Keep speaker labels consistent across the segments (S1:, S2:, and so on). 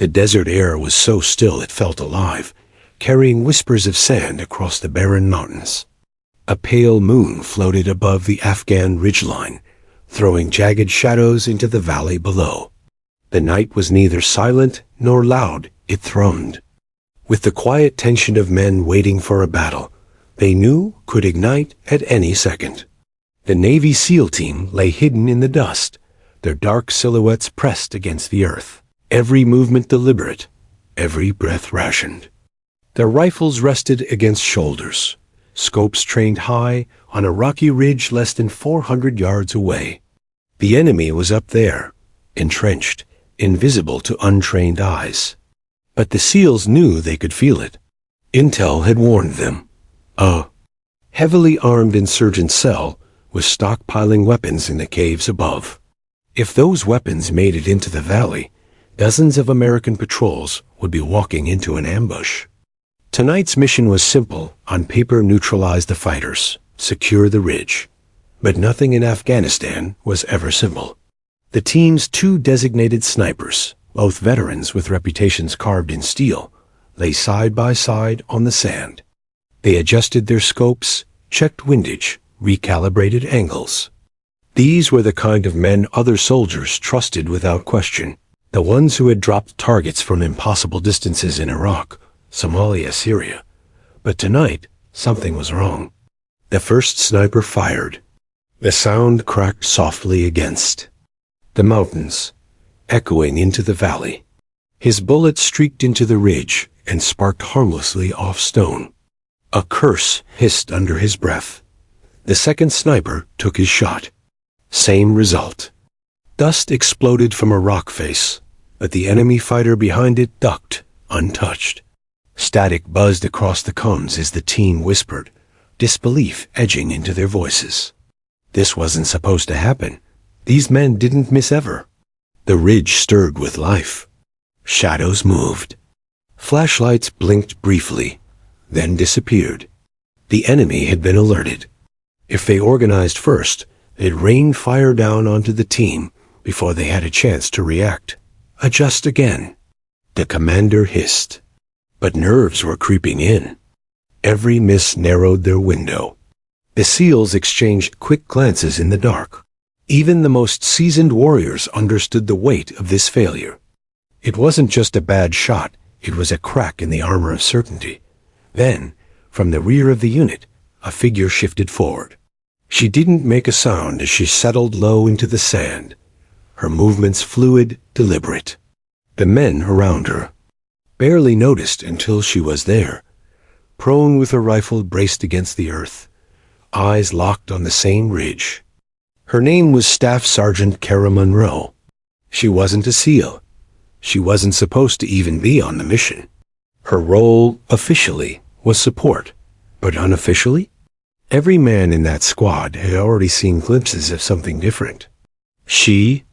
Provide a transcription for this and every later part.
S1: The desert air was so still it felt alive, carrying whispers of sand across the barren mountains. A pale moon floated above the Afghan ridgeline, throwing jagged shadows into the valley below. The night was neither silent nor loud, it throned. With the quiet tension of men waiting for a battle, they knew could ignite at any second. The Navy SEAL team lay hidden in the dust, their dark silhouettes pressed against the earth, every movement deliberate, every breath rationed. Their rifles rested against shoulders, scopes trained high on a rocky ridge less than 400 yards away. The enemy was up there, entrenched, invisible to untrained eyes. But the SEALs knew they could feel it. Intel had warned them. A heavily armed insurgent cell was stockpiling weapons in the caves above. If those weapons made it into the valley, dozens of American patrols would be walking into an ambush. Tonight's mission was simple: on paper neutralize the fighters, secure the ridge. But nothing in Afghanistan was ever simple. The team's 2 designated snipers, both veterans with reputations carved in steel, lay side by side on the sand. They adjusted their scopes, checked windage, recalibrated angles. These were the kind of men other soldiers trusted without question, the ones who had dropped targets from impossible distances in Iraq, Somalia, Syria. But tonight, something was wrong. The first sniper fired. The sound cracked softly against the mountains, echoing into the valley. His bullet streaked into the ridge and sparked harmlessly off stone. A curse hissed under his breath. The second sniper took his shot. Same result. Dust exploded from a rock face, but the enemy fighter behind it ducked, untouched. Static buzzed across the cones as the team whispered, disbelief edging into their voices. This wasn't supposed to happen. These men didn't miss ever. The ridge stirred with life. Shadows moved. Flashlights blinked briefly, then disappeared. The enemy had been alerted. If they organized first, they'd rain fire down onto the team before they had a chance to react. Adjust again. The commander hissed. But nerves were creeping in. Every miss narrowed their window. The SEALs exchanged quick glances in the dark. Even the most seasoned warriors understood the weight of this failure. It wasn't just a bad shot, it was a crack in the armor of certainty. Then, from the rear of the unit, a figure shifted forward. She didn't make a sound as she settled low into the sand, her movements fluid, deliberate. The men around her barely noticed until she was there, prone with her rifle braced against the earth, eyes locked on the same ridge. Her name was Staff Sergeant Kara Monroe. She wasn't a SEAL. She wasn't supposed to even be on the mission. Her role, officially, was support, but unofficially? Every man in that squad had already seen glimpses of something different. She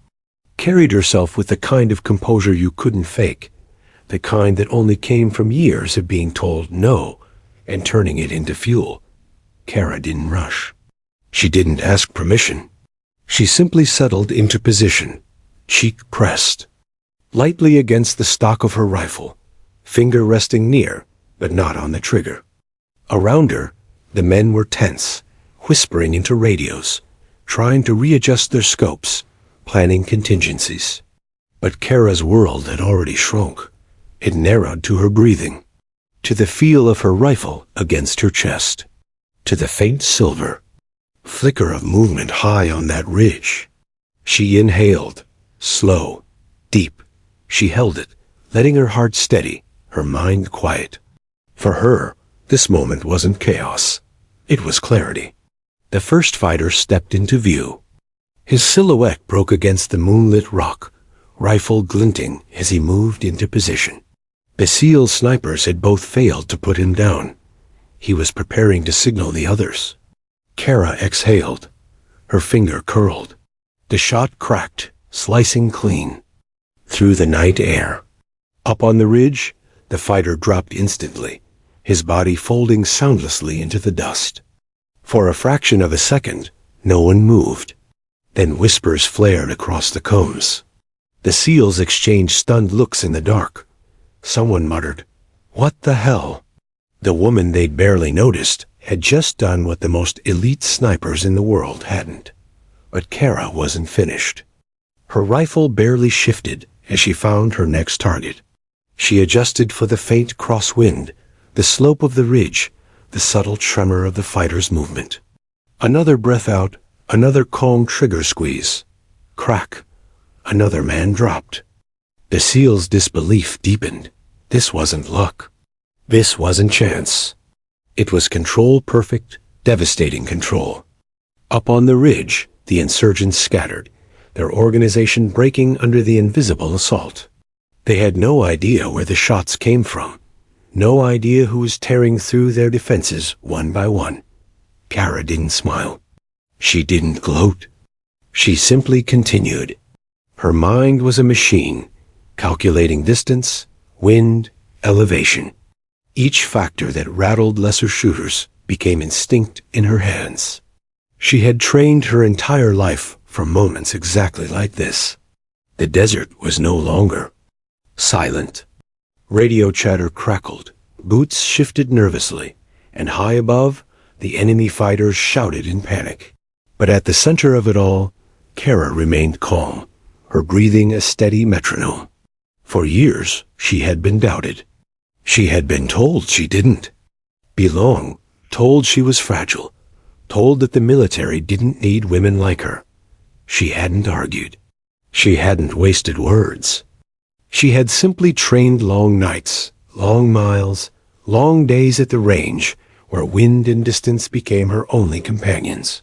S1: carried herself with the kind of composure you couldn't fake, the kind that only came from years of being told no and turning it into fuel. Kara didn't rush. She didn't ask permission. She simply settled into position, cheek pressed, lightly against the stock of her rifle, finger resting near, but not on the trigger. Around her, the men were tense, whispering into radios, trying to readjust their scopes, planning contingencies. But Kara's world had already shrunk. It narrowed to her breathing, to the feel of her rifle against her chest, to the faint silver flicker of movement high on that ridge. She inhaled, slow, deep. She held it, letting her heart steady, her mind quiet. For her, this moment wasn't chaos. It was clarity. The first fighter stepped into view. His silhouette broke against the moonlit rock, rifle glinting as he moved into position. The SEAL snipers had both failed to put him down. He was preparing to signal the others. Kara exhaled. Her finger curled. The shot cracked, slicing clean through the night air. Up on the ridge, the fighter dropped instantly, his body folding soundlessly into the dust. For a fraction of a second, no one moved. Then whispers flared across the cones. The SEALs exchanged stunned looks in the dark. Someone muttered, "What the hell?" The woman they'd barely noticed had just done what the most elite snipers in the world hadn't. But Kara wasn't finished. Her rifle barely shifted as she found her next target. She adjusted for the faint crosswind, the slope of the ridge, the subtle tremor of the fighter's movement. Another breath out, another calm trigger squeeze. Crack. Another man dropped. The SEAL's disbelief deepened. This wasn't luck. This wasn't chance. It was control, perfect, devastating control. Up on the ridge, the insurgents scattered, their organization breaking under the invisible assault. They had no idea where the shots came from, no idea who was tearing through their defenses one by one. Kara didn't smile. She didn't gloat. She simply continued. Her mind was a machine, calculating distance, wind, elevation. Each factor that rattled lesser shooters became instinct in her hands. She had trained her entire life for moments exactly like this. The desert was no longer silent. Radio chatter crackled, boots shifted nervously, and high above, the enemy fighters shouted in panic. But at the center of it all, Kara remained calm, her breathing a steady metronome. For years, she had been doubted. She had been told she didn't belong, told she was fragile, told that the military didn't need women like her. She hadn't argued. She hadn't wasted words. She had simply trained long nights, long miles, long days at the range, where wind and distance became her only companions.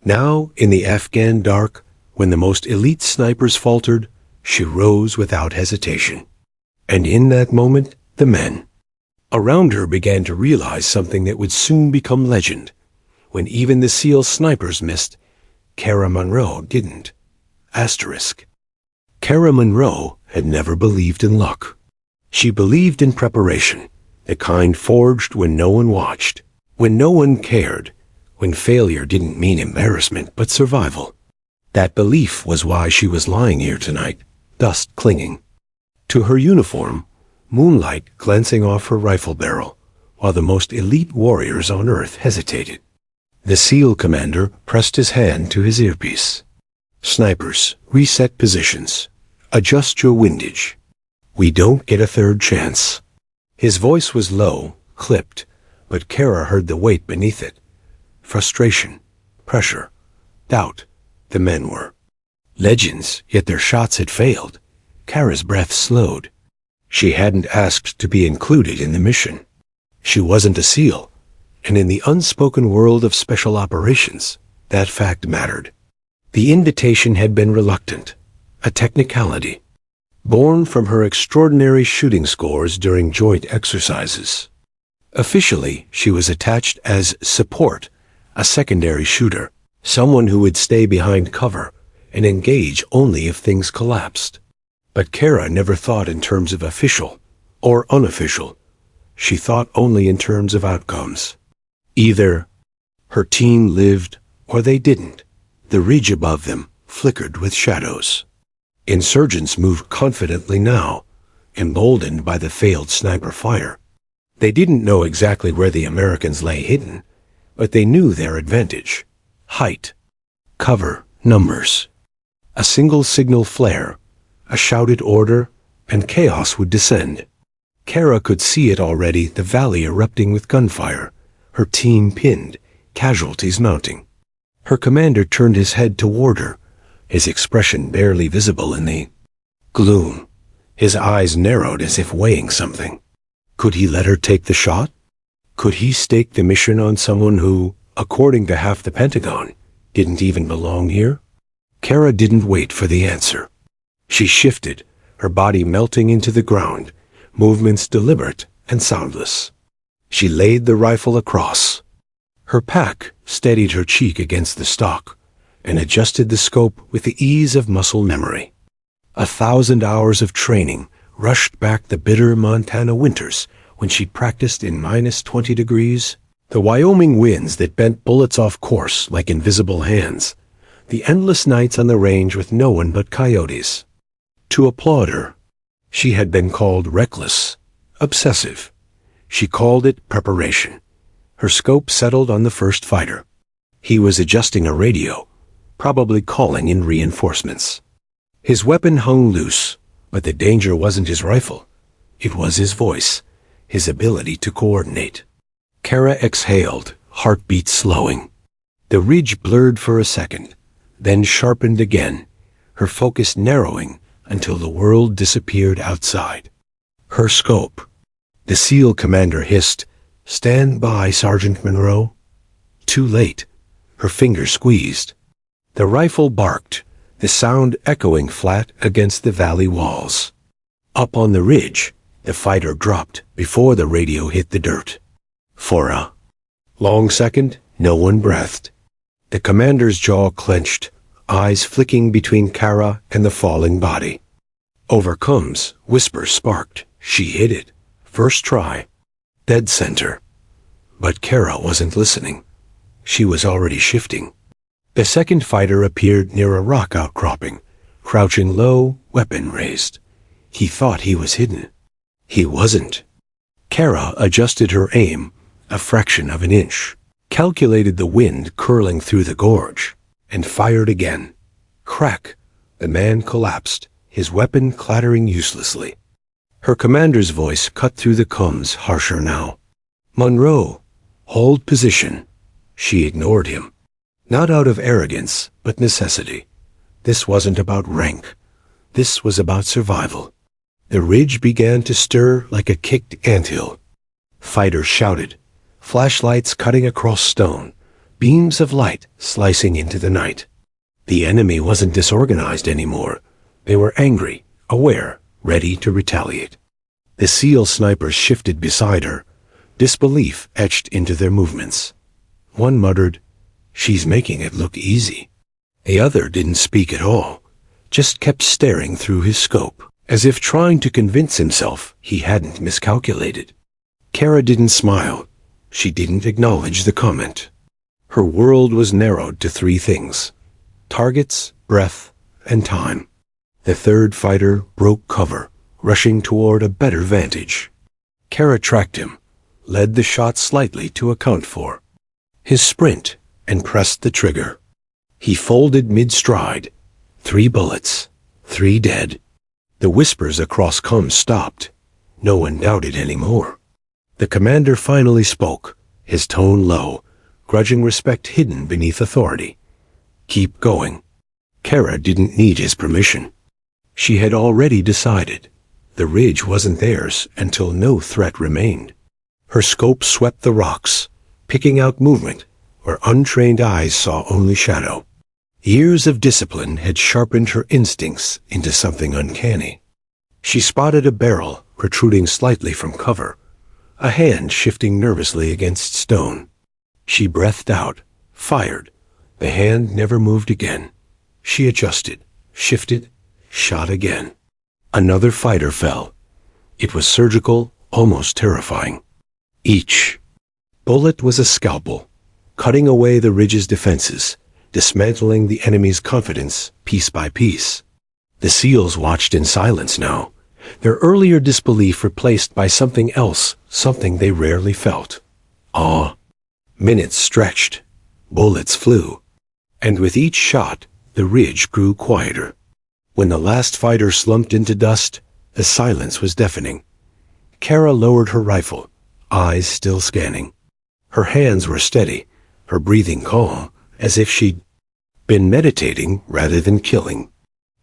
S1: Now, in the Afghan dark, when the most elite snipers faltered, she rose without hesitation. And in that moment, the men around her began to realize something that would soon become legend. When even the SEAL snipers missed, Kara Munro didn't. Asterisk. Kara Munro had never believed in luck. She believed in preparation, the kind forged when no one watched, when no one cared, when failure didn't mean embarrassment but survival. That belief was why she was lying here tonight, dust clinging to her uniform, moonlight glancing off her rifle barrel, while the most elite warriors on earth hesitated. The SEAL commander pressed his hand to his earpiece. "Snipers, reset positions. Adjust your windage. We don't get a third chance." His voice was low, clipped, but Kara heard the weight beneath it. Frustration, pressure, doubt. The men were legends, yet their shots had failed. Kara's breath slowed. She hadn't asked to be included in the mission. She wasn't a SEAL, and in the unspoken world of special operations, that fact mattered. The invitation had been reluctant, a technicality, born from her extraordinary shooting scores during joint exercises. Officially, she was attached as support, a secondary shooter, someone who would stay behind cover and engage only if things collapsed. But Kara never thought in terms of official or unofficial. She thought only in terms of outcomes. Either her team lived or they didn't. The ridge above them flickered with shadows. Insurgents moved confidently now, emboldened by the failed sniper fire. They didn't know exactly where the Americans lay hidden, but they knew their advantage. Height, cover, numbers. A single signal flare, a shouted order, and chaos would descend. Kara could see it already, the valley erupting with gunfire, her team pinned, casualties mounting. Her commander turned his head toward her, his expression barely visible in the gloom. His eyes narrowed as if weighing something. Could he let her take the shot? Could he stake the mission on someone who, according to half the Pentagon, didn't even belong here? Kara didn't wait for the answer. She shifted, her body melting into the ground, movements deliberate and soundless. She laid the rifle across. Her pack steadied her cheek against the stock and adjusted the scope with the ease of muscle memory. 1,000 hours of training rushed back the bitter Montana winters when she practiced in -20 degrees, the Wyoming winds that bent bullets off course like invisible hands, the endless nights on the range with no one but coyotes. to applaud her. She had been called reckless, obsessive. She called it preparation. Her scope settled on the first fighter. He was adjusting a radio, probably calling in reinforcements. His weapon hung loose, but the danger wasn't his rifle. It was his voice, his ability to coordinate. Kara exhaled, heartbeat slowing. The ridge blurred for a second, then sharpened again, her focus narrowing until the world disappeared outside. Her scope. The SEAL commander hissed, "Stand by, Sergeant Monroe." Too late. Her fingers squeezed. The rifle barked, the sound echoing flat against the valley walls. Up on the ridge, the fighter dropped before the radio hit the dirt. For a long second, no one breathed. The commander's jaw clenched, eyes flicking between Kara and the falling body. Overcomes, whispers sparked. She hit it. First try. Dead center. But Kara wasn't listening. She was already shifting. The second fighter appeared near a rock outcropping, crouching low, weapon raised. He thought he was hidden. He wasn't. Kara adjusted her aim a fraction of an inch, calculated the wind curling through the gorge, and fired again. Crack! The man collapsed, his weapon clattering uselessly. Her commander's voice cut through the combs, harsher now. "Monroe, hold position." She ignored him. Not out of arrogance, but necessity. This wasn't about rank. This was about survival. The ridge began to stir like a kicked anthill. Fighters shouted, flashlights cutting across stone, beams of light slicing into the night. The enemy wasn't disorganized anymore. They were angry, aware, ready to retaliate. The SEAL snipers shifted beside her, disbelief etched into their movements. One muttered, "She's making it look easy." The other didn't speak at all, just kept staring through his scope, as if trying to convince himself he hadn't miscalculated. Kara didn't smile. She didn't acknowledge the comment. Her world was narrowed to three things: targets, breath, and time. The third fighter broke cover, rushing toward a better vantage. Kara tracked him, led the shot slightly to account for his sprint, and pressed the trigger. He folded mid-stride. 3 bullets, 3 dead. The whispers across comms stopped. No one doubted anymore. The commander finally spoke, his tone low, grudging respect hidden beneath authority. "Keep going." Kara didn't need his permission. She had already decided. The ridge wasn't theirs until no threat remained. Her scope swept the rocks, picking out movement where untrained eyes saw only shadow. Years of discipline had sharpened her instincts into something uncanny. She spotted a barrel protruding slightly from cover, a hand shifting nervously against stone. She breathed out, fired. The hand never moved again. She adjusted, shifted, shot again. Another fighter fell. It was surgical, almost terrifying. Each bullet was a scalpel, cutting away the ridge's defenses, dismantling the enemy's confidence piece by piece. The SEALs watched in silence now, their earlier disbelief replaced by something else, something they rarely felt. Awe. Minutes stretched. Bullets flew. And with each shot, the ridge grew quieter. When the last fighter slumped into dust, the silence was deafening. Kara lowered her rifle, eyes still scanning. Her hands were steady, her breathing calm, as if she'd been meditating rather than killing.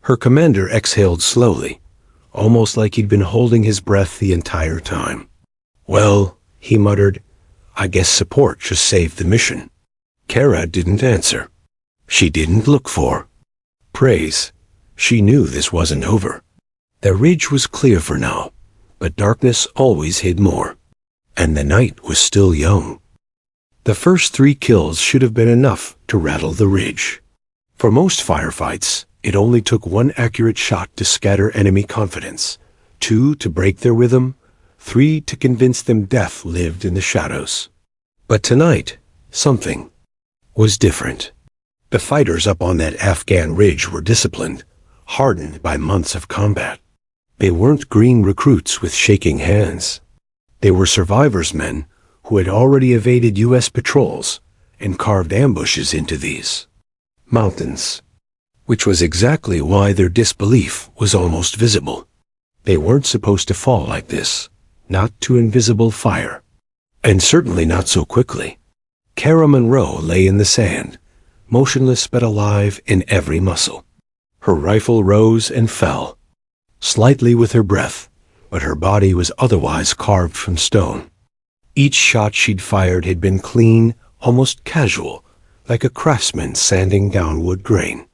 S1: Her commander exhaled slowly, almost like he'd been holding his breath the entire time. "Well," he muttered, "I guess support just saved the mission." Kara didn't answer. She didn't look for praise. She knew this wasn't over. The ridge was clear for now, but darkness always hid more. And the night was still young. The first 3 kills should have been enough to rattle the ridge. For most firefights, it only took 1 accurate shot to scatter enemy confidence, 2 to break their rhythm, 3 to convince them death lived in the shadows. But tonight, something was different. The fighters up on that Afghan ridge were disciplined, hardened by months of combat. They weren't green recruits with shaking hands. They were survivors' men who had already evaded U.S. patrols and carved ambushes into these mountains, which was exactly why their disbelief was almost visible. They weren't supposed to fall like this, not to invisible fire, and certainly not so quickly. Kara Monroe lay in the sand, motionless but alive in every muscle. Her rifle rose and fell, slightly with her breath, but her body was otherwise carved from stone. Each shot she'd fired had been clean, almost casual, like a craftsman sanding down wood grain.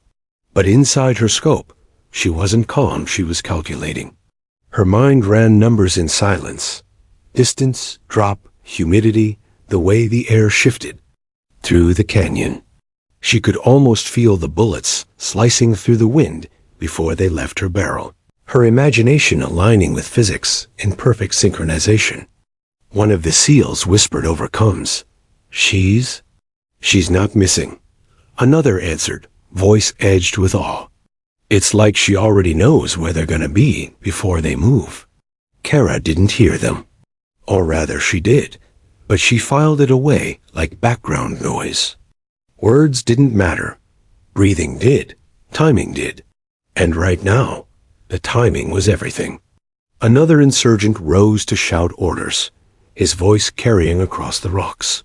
S1: But inside her scope, she wasn't calm, she was calculating. Her mind ran numbers in silence. Distance, drop, humidity, the way the air shifted through the canyon. She could almost feel the bullets slicing through the wind before they left her barrel, her imagination aligning with physics in perfect synchronization. One of the SEALs whispered over comms, She's not missing." Another answered, voice edged with awe. "It's like she already knows where they're gonna be before they move." Kara didn't hear them. Or rather, she did, but she filed it away like background noise. Words didn't matter. Breathing did. Timing did. And right now, the timing was everything. Another insurgent rose to shout orders, his voice carrying across the rocks.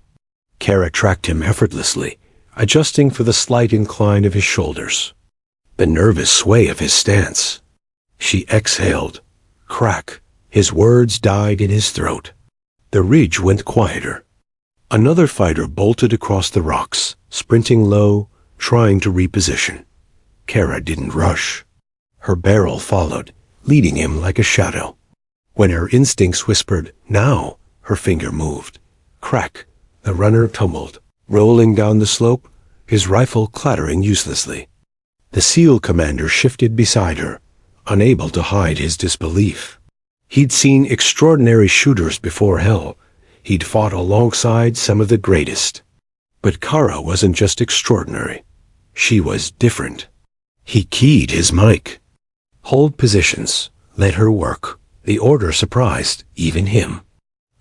S1: Kara tracked him effortlessly, adjusting for the slight incline of his shoulders, the nervous sway of his stance. She exhaled. Crack. His words died in his throat. The ridge went quieter. Another fighter bolted across the rocks, sprinting low, trying to reposition. Kara didn't rush. Her barrel followed, leading him like a shadow. When her instincts whispered, "Now," her finger moved. Crack. The runner tumbled, rolling down the slope, his rifle clattering uselessly. The SEAL commander shifted beside her, unable to hide his disbelief. He'd seen extraordinary shooters before hell. He'd fought alongside some of the greatest. But Kara wasn't just extraordinary. She was different. He keyed his mic. Hold positions. Let her work. The order surprised even him.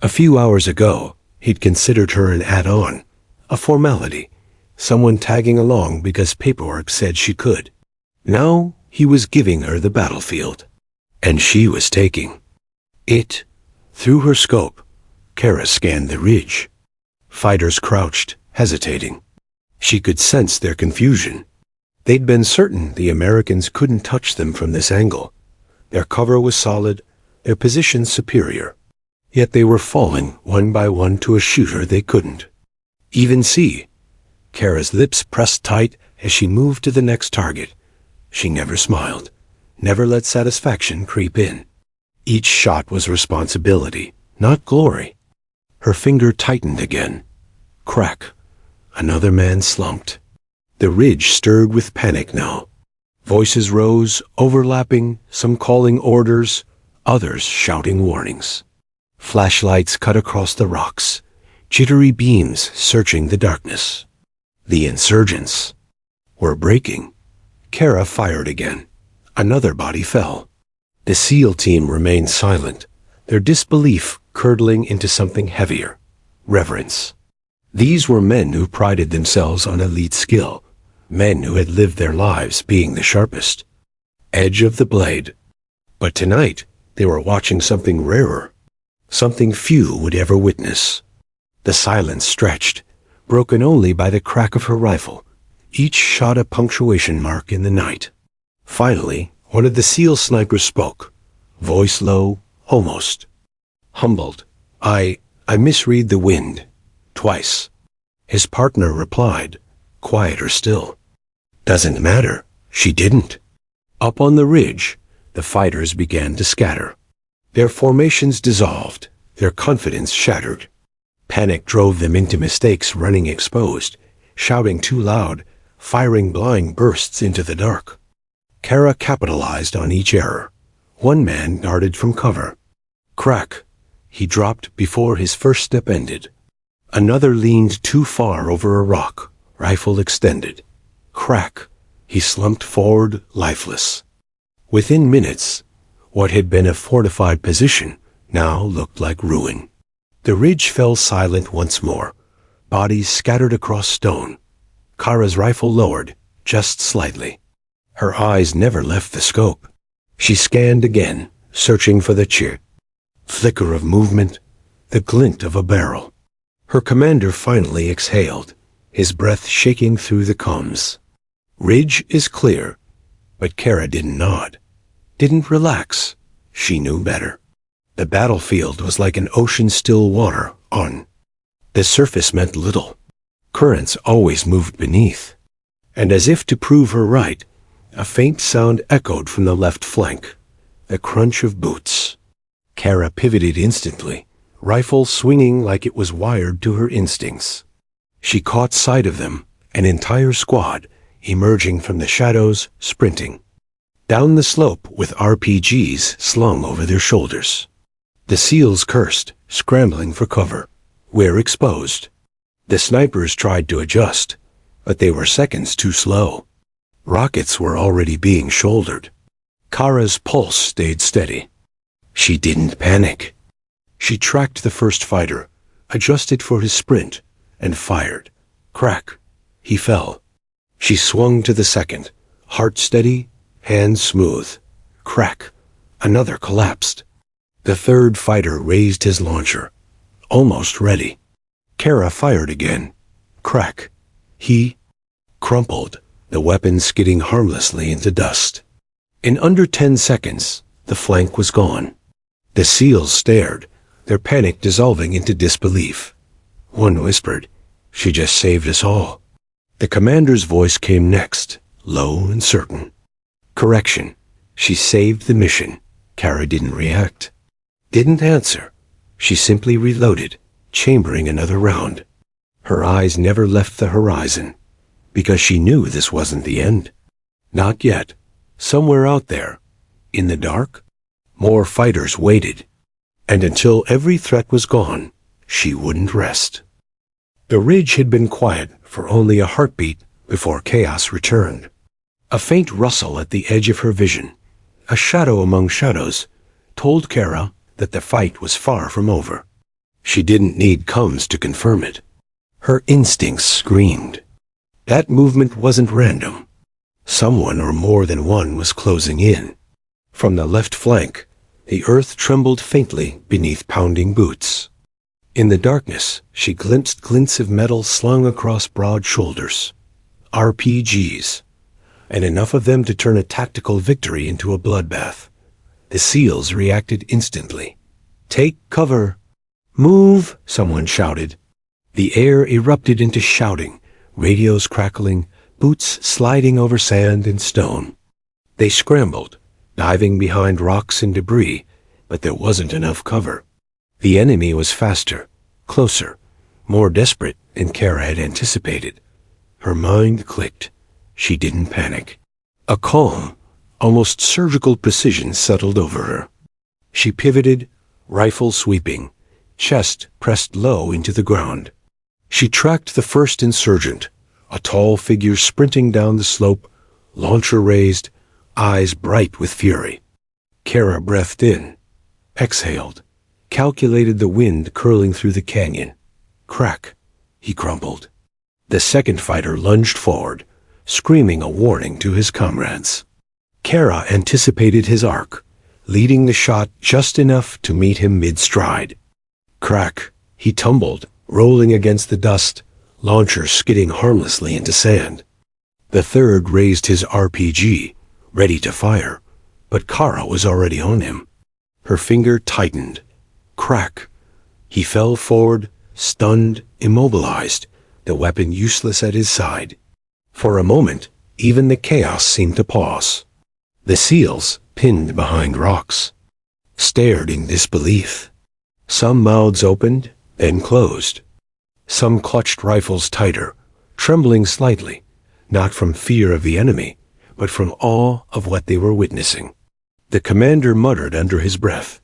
S1: A few hours ago, he'd considered her an add-on, a formality, someone tagging along because paperwork said she could. Now he was giving her the battlefield, and she was taking it. Through her scope, Kara scanned the ridge. Fighters crouched, hesitating. She could sense their confusion. They'd been certain the Americans couldn't touch them from this angle. Their cover was solid, their position superior. Yet they were falling one by one to a shooter they couldn't even see. Kara's lips pressed tight as she moved to the next target. She never smiled, never let satisfaction creep in. Each shot was responsibility, not glory. Her finger tightened again. Crack. Another man slumped. The ridge stirred with panic now. Voices rose, overlapping, some calling orders, others shouting warnings. Flashlights cut across the rocks, jittery beams searching the darkness. The insurgents were breaking. Kara fired again. Another body fell. The SEAL team remained silent, their disbelief curdling into something heavier, reverence. These were men who prided themselves on elite skill, men who had lived their lives being the sharpest edge of the blade. But tonight, they were watching something rarer, something few would ever witness. The silence stretched, broken only by the crack of her rifle, each shot a punctuation mark in the night. Finally, one of the SEAL snipers spoke, voice low, almost humbled. I misread the wind. Twice." His partner replied, quieter still. "Doesn't matter. She didn't." Up on the ridge, the fighters began to scatter. Their formations dissolved, their confidence shattered. Panic drove them into mistakes, running exposed, shouting too loud, firing blind bursts into the dark. Kara capitalized on each error. One man darted from cover. Crack. He dropped before his first step ended. Another leaned too far over a rock, rifle extended. Crack. He slumped forward, lifeless. Within minutes, what had been a fortified position now looked like ruin. The ridge fell silent once more, bodies scattered across stone. Kara's rifle lowered, just slightly. Her eyes never left the scope. She scanned again, searching for the flicker of movement, the glint of a barrel. Her commander finally exhaled, his breath shaking through the comms. Ridge is clear, but Kara didn't nod, didn't relax. She knew better. The battlefield was like an ocean still water on. The surface meant little. Currents always moved beneath. And as if to prove her right, a faint sound echoed from the left flank, the crunch of boots. Kara pivoted instantly, rifle swinging like it was wired to her instincts. She caught sight of them, an entire squad, emerging from the shadows, sprinting down the slope with RPGs slung over their shoulders. The SEALs cursed, scrambling for cover. We're exposed. The snipers tried to adjust, but they were seconds too slow. Rockets were already being shouldered. Kara's pulse stayed steady. She didn't panic. She tracked the first fighter, adjusted for his sprint, and fired. Crack. He fell. She swung to the second, heart steady, hands smooth. Crack. Another collapsed. The third fighter raised his launcher, almost ready. Kara fired again. Crack. He crumpled, the weapon skidding harmlessly into dust. In under 10 seconds, the flank was gone. The SEALs stared, their panic dissolving into disbelief. One whispered, "She just saved us all." The commander's voice came next, low and certain. "Correction. She saved the mission." Kara didn't react. Didn't answer. She simply reloaded, chambering another round. Her eyes never left the horizon, because she knew this wasn't the end. Not yet. Somewhere out there, in the dark, more fighters waited. And until every threat was gone, she wouldn't rest. The ridge had been quiet for only a heartbeat before chaos returned. A faint rustle at the edge of her vision, a shadow among shadows, told Kara that the fight was far from over. She didn't need comms to confirm it. Her instincts screamed. That movement wasn't random. Someone or more than one was closing in. From the left flank, the earth trembled faintly beneath pounding boots. In the darkness, she glimpsed glints of metal slung across broad shoulders. RPGs, and enough of them to turn a tactical victory into a bloodbath. The SEALs reacted instantly. "Take cover!" "Move!" someone shouted. The air erupted into shouting, radios crackling, boots sliding over sand and stone. They scrambled, diving behind rocks and debris, but there wasn't enough cover. The enemy was faster, closer, more desperate than Kara had anticipated. Her mind clicked. She didn't panic. A calm, almost surgical precision settled over her. She pivoted, rifle sweeping, chest pressed low into the ground. She tracked the first insurgent, a tall figure sprinting down the slope, launcher raised, eyes bright with fury. Kara breathed in, exhaled, calculated the wind curling through the canyon. Crack. He crumpled. The second fighter lunged forward, screaming a warning to his comrades. Kara anticipated his arc, leading the shot just enough to meet him mid-stride. Crack. He tumbled, rolling against the dust, launcher skidding harmlessly into sand. The third raised his RPG, ready to fire, but Kara was already on him. Her finger tightened. Crack. He fell forward, stunned, immobilized, the weapon useless at his side. For a moment, even the chaos seemed to pause. The SEALs, pinned behind rocks, stared in disbelief. Some mouths opened, then closed. Some clutched rifles tighter, trembling slightly, not from fear of the enemy, but from awe of what they were witnessing. The commander muttered under his breath,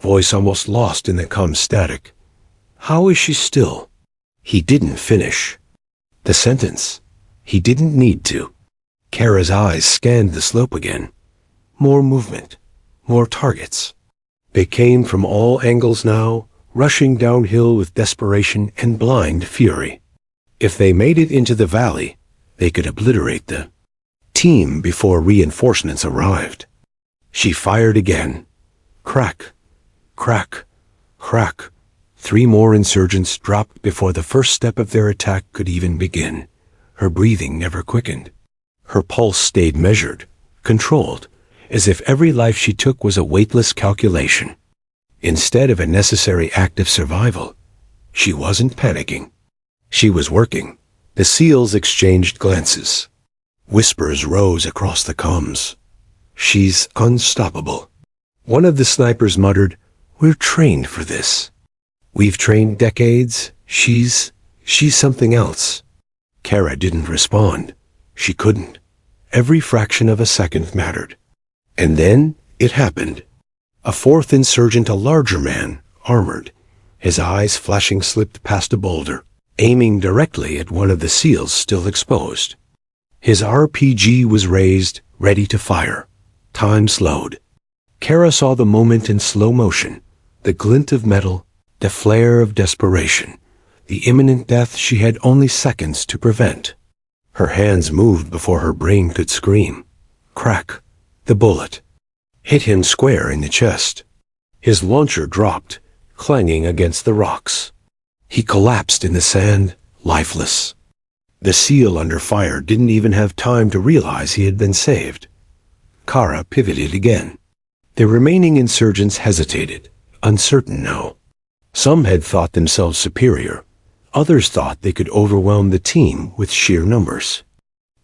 S1: voice almost lost in the calm static. "How is she still?" He didn't finish the sentence. He didn't need to. Kara's eyes scanned the slope again. more movement, more targets. They came from all angles now, rushing downhill with desperation and blind fury. If they made it into the valley, they could obliterate the team before reinforcements arrived. She fired again. Crack, crack, crack. 3 more insurgents dropped before the first step of their attack could even begin. Her breathing never quickened. Her pulse stayed measured, controlled, as if every life she took was a weightless calculation. Instead of a necessary act of survival, she wasn't panicking. She was working. The SEALs exchanged glances. Whispers rose across the comms. "She's unstoppable." One of the snipers muttered, "We're trained for this. We've trained decades. She's something else." Kara didn't respond. She couldn't. Every fraction of a second mattered. And then it happened. A 4th insurgent, a larger man, armored, his eyes flashing, slipped past a boulder, aiming directly at one of the SEALs still exposed. His RPG was raised, ready to fire. Time slowed. Kara saw the moment in slow motion, the glint of metal, the flare of desperation, the imminent death she had only seconds to prevent. Her hands moved before her brain could scream. Crack. The bullet hit him square in the chest. His launcher dropped, clanging against the rocks. He collapsed in the sand, lifeless. The SEAL under fire didn't even have time to realize he had been saved. Kara pivoted again. The remaining insurgents hesitated, uncertain now. Some had thought themselves superior. Others thought they could overwhelm the team with sheer numbers.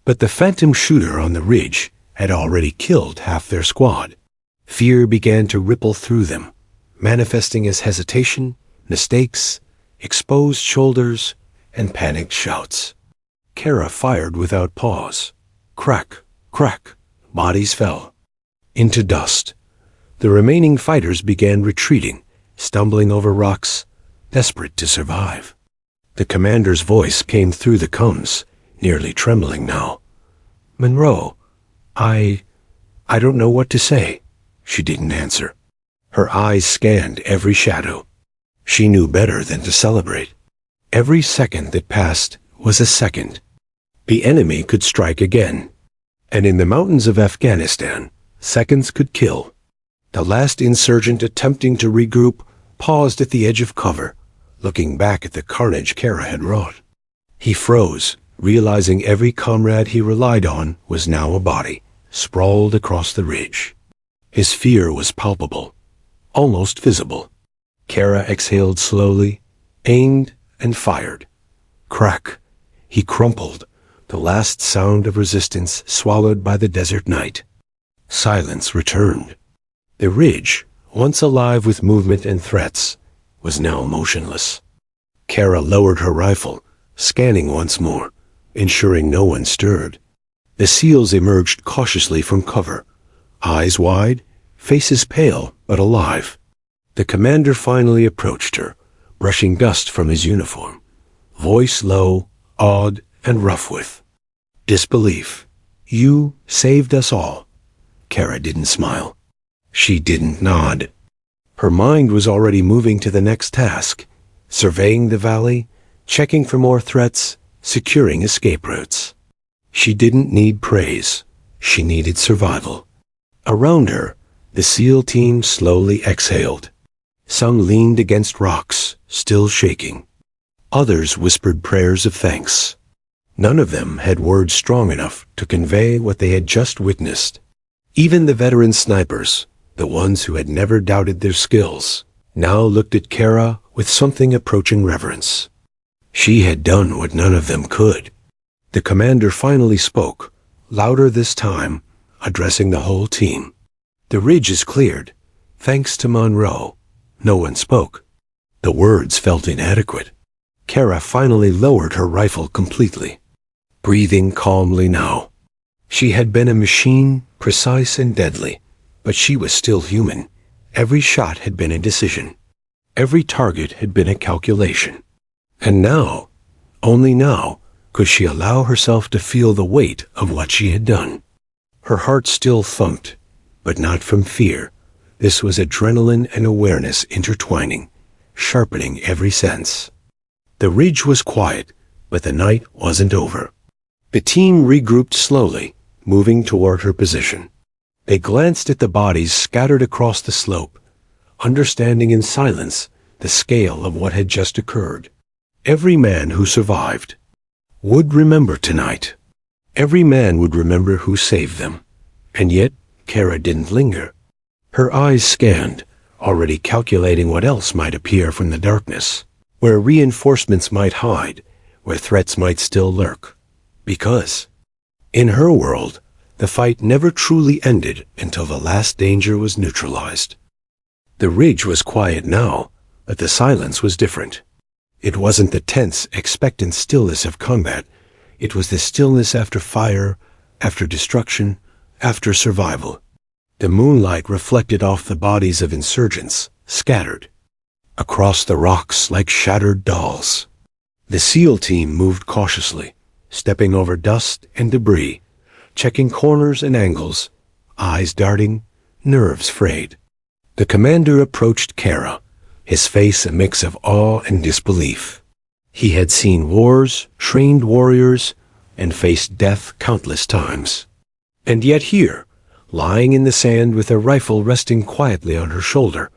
S1: But the phantom shooter on the ridge had already killed half their squad. Fear began to ripple through them, manifesting as hesitation, mistakes, exposed shoulders, and panicked shouts. Kara fired without pause. Crack, crack, bodies fell. Into dust. The remaining fighters began retreating, stumbling over rocks, desperate to survive. The commander's voice came through the comms, nearly trembling now. "Monroe, I don't know what to say." She didn't answer. Her eyes scanned every shadow. She knew better than to celebrate. Every second that passed was a second. The enemy could strike again. And in the mountains of Afghanistan, seconds could kill. The last insurgent attempting to regroup paused at the edge of cover, looking back at the carnage Kara had wrought. He froze, realizing every comrade he relied on was now a body, sprawled across the ridge. His fear was palpable, almost visible. Kara exhaled slowly, aimed, and fired. Crack! He crumpled, the last sound of resistance swallowed by the desert night. Silence returned. The ridge, once alive with movement and threats, was now motionless. Kara lowered her rifle, scanning once more, ensuring no one stirred. The SEALs emerged cautiously from cover, eyes wide, faces pale but alive. The commander finally approached her, brushing dust from his uniform, voice low, awed, and rough with disbelief. "You saved us all." Kara didn't smile. She didn't nod. Her mind was already moving to the next task, surveying the valley, checking for more threats, securing escape routes. She didn't need praise. She needed survival. Around her, the SEAL team slowly exhaled. Some leaned against rocks, still shaking. Others whispered prayers of thanks. None of them had words strong enough to convey what they had just witnessed. Even the veteran snipers, the ones who had never doubted their skills, now looked at Kara with something approaching reverence. She had done what none of them could. The commander finally spoke, louder this time, addressing the whole team. "The ridge is cleared. Thanks to Monroe." No one spoke. The words felt inadequate. Kara finally lowered her rifle completely, breathing calmly now. She had been a machine, precise and deadly, but she was still human. Every shot had been a decision. Every target had been a calculation. And now, only now, could she allow herself to feel the weight of what she had done. Her heart still thumped, but not from fear. This was adrenaline and awareness intertwining, sharpening every sense. The ridge was quiet, but the night wasn't over. The team regrouped slowly, moving toward her position. They glanced at the bodies scattered across the slope, understanding in silence the scale of what had just occurred. Every man who survived would remember tonight. Every man would remember who saved them. And yet, Kara didn't linger. Her eyes scanned, already calculating what else might appear from the darkness, where reinforcements might hide, where threats might still lurk. Because, in her world, the fight never truly ended until the last danger was neutralized. The ridge was quiet now, but the silence was different. It wasn't the tense, expectant stillness of combat. It was the stillness after fire, after destruction, after survival. The moonlight reflected off the bodies of insurgents, scattered across the rocks like shattered dolls. The SEAL team moved cautiously, stepping over dust and debris, checking corners and angles, eyes darting, nerves frayed. The commander approached Kara, his face a mix of awe and disbelief. He had seen wars, trained warriors, and faced death countless times. And yet here, lying in the sand with a rifle resting quietly on her shoulder,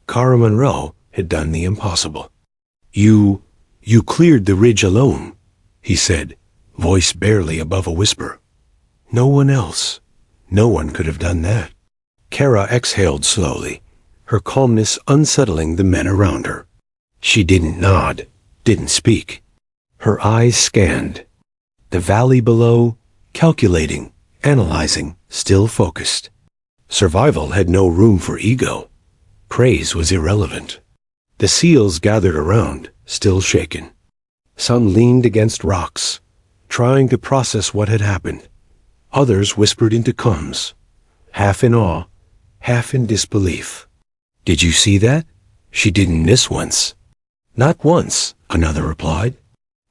S1: Kara Monroe had done the impossible. You cleared the ridge alone," he said, voice barely above a whisper. "No one else. No one could have done that." Kara exhaled slowly, her calmness unsettling the men around her. She didn't nod, didn't speak. Her eyes scanned. The valley below, calculating, analyzing, still focused. Survival had no room for ego. Praise was irrelevant. The SEALs gathered around, still shaken. Some leaned against rocks, trying to process what had happened. Others whispered into comms, half in awe, half in disbelief. "Did you see that? She didn't miss once." "Not once," another replied.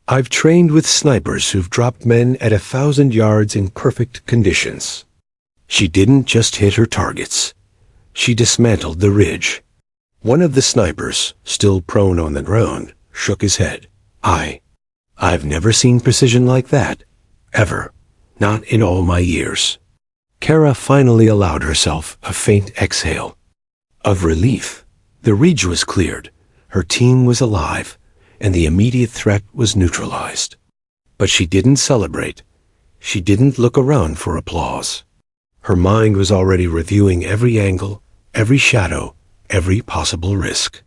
S1: "I've trained with snipers who've dropped men at 1,000 yards in perfect conditions. She didn't just hit her targets. She dismantled the ridge." One of the snipers, still prone on the ground, shook his head. I've never seen precision like that. Ever. Not in all my years." Kara finally allowed herself a faint exhale of relief. The ridge was cleared, her team was alive, and the immediate threat was neutralized. But she didn't celebrate. She didn't look around for applause. Her mind was already reviewing every angle, every shadow, every possible risk.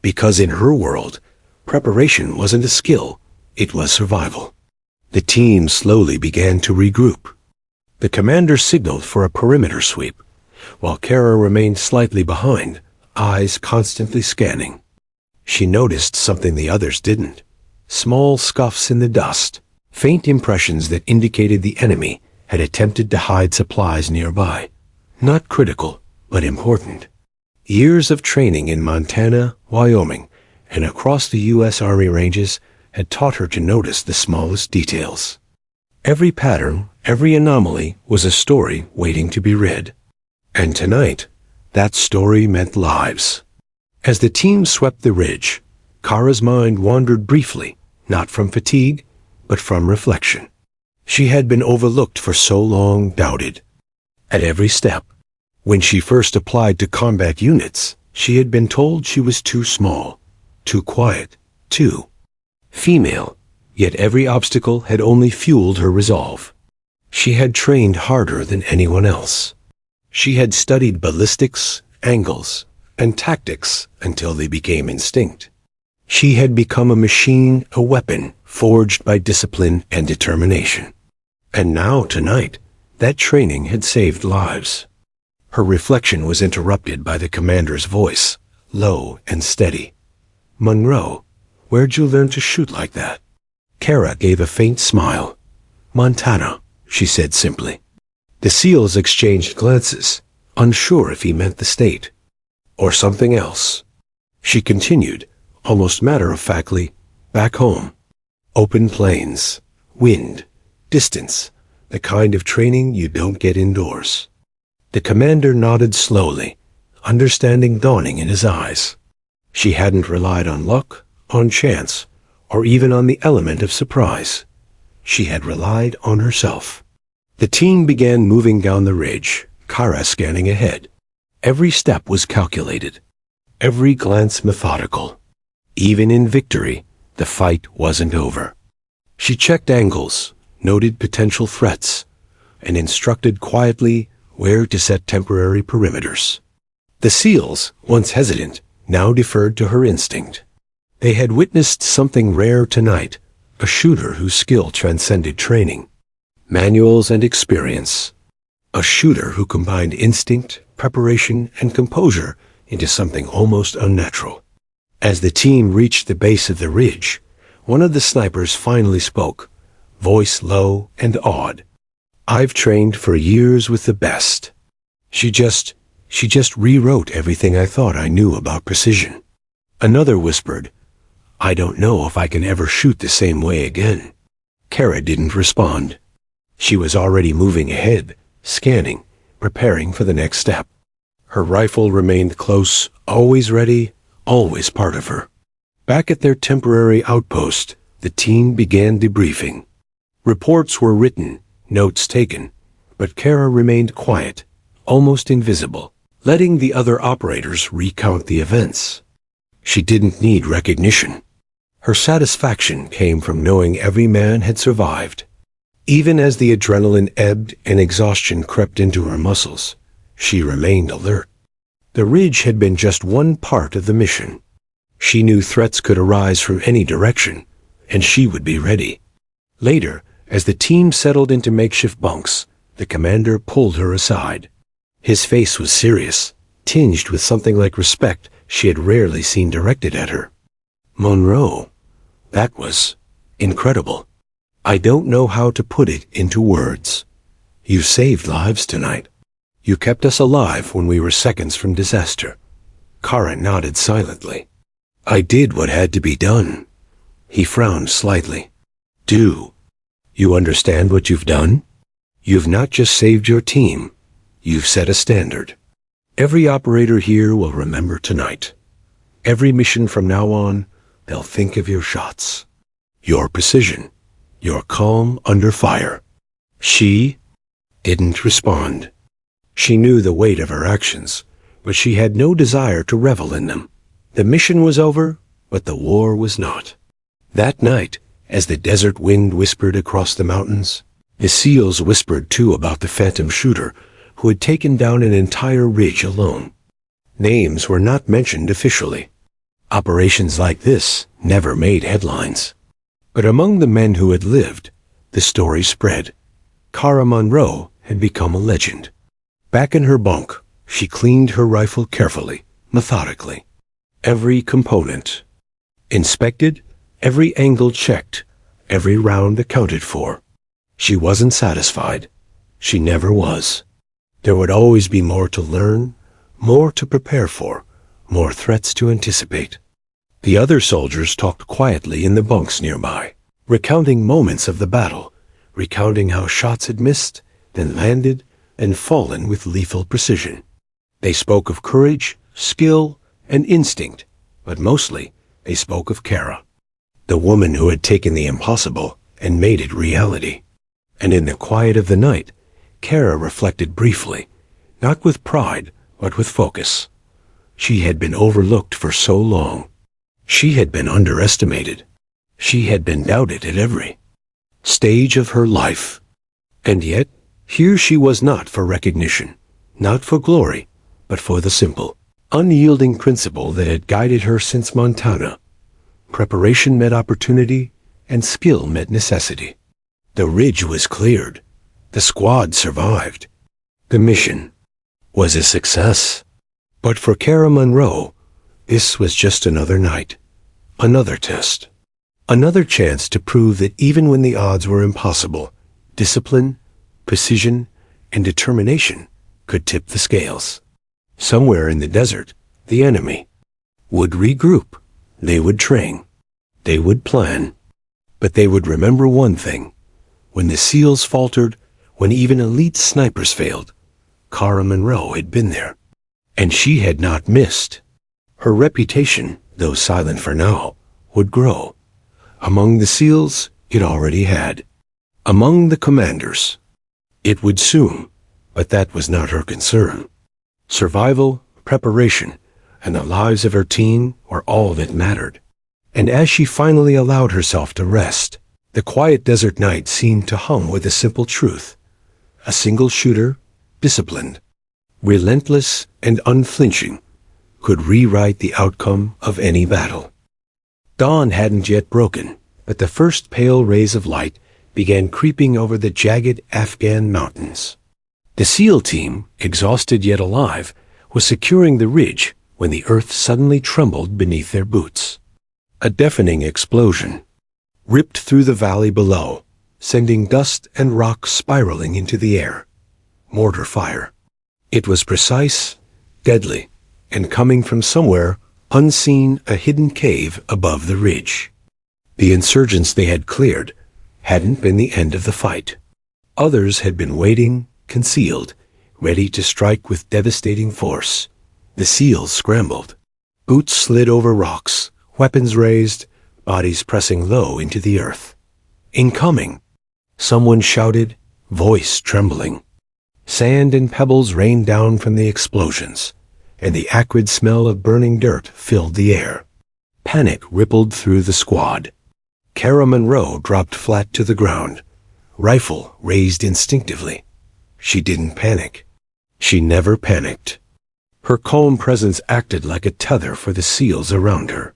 S1: Because in her world, preparation wasn't a skill, it was survival. The team slowly began to regroup. The commander signaled for a perimeter sweep, while Kara remained slightly behind, eyes constantly scanning. She noticed something the others didn't. Small scuffs in the dust, faint impressions that indicated the enemy had attempted to hide supplies nearby. Not critical, but important. Years of training in Montana, Wyoming, and across the U.S. Army ranges had taught her to notice the smallest details. Every pattern, every anomaly was a story waiting to be read. And tonight, that story meant lives. As the team swept the ridge, Kara's mind wandered briefly, not from fatigue, but from reflection. She had been overlooked for so long, doubted. At every step, when she first applied to combat units, she had been told she was too small, too quiet, too female, yet every obstacle had only fueled her resolve. She had trained harder than anyone else. She had studied ballistics, angles, and tactics until they became instinct. She had become a machine, a weapon, forged by discipline and determination. And now, tonight, that training had saved lives. Her reflection was interrupted by the commander's voice, low and steady. "Monroe, where'd you learn to shoot like that?" Kara gave a faint smile. "Montana," she said simply. The SEALs exchanged glances, unsure if he meant the state or something else. She continued, almost matter-of-factly, "Back home. Open plains, wind, distance, the kind of training you don't get indoors." The commander nodded slowly, understanding dawning in his eyes. She hadn't relied on luck, on chance, or even on the element of surprise. She had relied on herself. The team began moving down the ridge, Kara scanning ahead. Every step was calculated, every glance methodical. Even in victory, the fight wasn't over. She checked angles, noted potential threats, and instructed quietly where to set temporary perimeters. The SEALs, once hesitant, now deferred to her instinct. They had witnessed something rare tonight, a shooter whose skill transcended training, manuals, and experience. A shooter who combined instinct, preparation, and composure into something almost unnatural. As the team reached the base of the ridge, one of the snipers finally spoke, voice low and awed. "I've trained for years with the best. She just rewrote everything I thought I knew about precision." Another whispered, "I don't know if I can ever shoot the same way again." Kara didn't respond. She was already moving ahead, scanning, preparing for the next step. Her rifle remained close, always ready, always part of her. Back at their temporary outpost, the team began debriefing. Reports were written, notes taken, but Kara remained quiet, almost invisible, letting the other operators recount the events. She didn't need recognition. Her satisfaction came from knowing every man had survived. Even as the adrenaline ebbed and exhaustion crept into her muscles, she remained alert. The ridge had been just one part of the mission. She knew threats could arise from any direction, and she would be ready. Later, as the team settled into makeshift bunks, the commander pulled her aside. His face was serious, tinged with something like respect she had rarely seen directed at her. "Monroe, that was incredible. I don't know how to put it into words. You saved lives tonight. You kept us alive when we were seconds from disaster." Kara nodded silently. "I did what had to be done." He frowned slightly. "Do you understand what you've done? You've not just saved your team, you've set a standard. Every operator here will remember tonight. Every mission from now on, they'll think of your shots, your precision, your calm under fire." She didn't respond. She knew the weight of her actions, but she had no desire to revel in them. The mission was over, but the war was not. That night, as the desert wind whispered across the mountains, the SEALs whispered too about the phantom shooter who had taken down an entire ridge alone. Names were not mentioned officially. Operations like this never made headlines. But among the men who had lived, the story spread. Kara Monroe had become a legend. Back in her bunk, she cleaned her rifle carefully, methodically. Every component inspected, every angle checked, every round accounted for. She wasn't satisfied. She never was. There would always be more to learn, more to prepare for, more threats to anticipate. The other soldiers talked quietly in the bunks nearby, recounting moments of the battle, recounting how shots had missed, then landed, and fallen with lethal precision. They spoke of courage, skill, and instinct, but mostly they spoke of Kara, the woman who had taken the impossible and made it reality. And in the quiet of the night, Kara reflected briefly, not with pride, but with focus. She had been overlooked for so long. She had been underestimated. She had been doubted at every stage of her life. And yet, here she was, not for recognition, not for glory, but for the simple, unyielding principle that had guided her since Montana. Preparation met opportunity, and skill met necessity. The ridge was cleared. The squad survived. The mission was a success. But for Kara Monroe, this was just another night, another test, another chance to prove that even when the odds were impossible, discipline, precision, and determination could tip the scales. Somewhere in the desert, the enemy would regroup. They would train. They would plan. But they would remember one thing. When the SEALs faltered, when even elite snipers failed, Kara Monroe had been there, and she had not missed. Her reputation, though silent for now, would grow. Among the SEALs, it already had. Among the commanders, it would soon, but that was not her concern. Survival, preparation, and the lives of her team were all that mattered. And as she finally allowed herself to rest, the quiet desert night seemed to hum with a simple truth. A single shooter, disciplined, relentless, and unflinching, could rewrite the outcome of any battle. Dawn hadn't yet broken, but the first pale rays of light began creeping over the jagged Afghan mountains. The SEAL team, exhausted yet alive, was securing the ridge when the earth suddenly trembled beneath their boots. A deafening explosion ripped through the valley below, sending dust and rock spiraling into the air. Mortar fire. It was precise, deadly, and coming from somewhere unseen, a hidden cave above the ridge. The insurgents they had cleared hadn't been the end of the fight. Others had been waiting, concealed, ready to strike with devastating force. The SEALs scrambled. Boots slid over rocks, weapons raised, bodies pressing low into the earth. Incoming! Someone shouted, voice trembling. Sand and pebbles rained down from the explosions, and the acrid smell of burning dirt filled the air. Panic rippled through the squad. Kara Monroe dropped flat to the ground, rifle raised instinctively. She didn't panic. She never panicked. Her calm presence acted like a tether for the SEALs around her.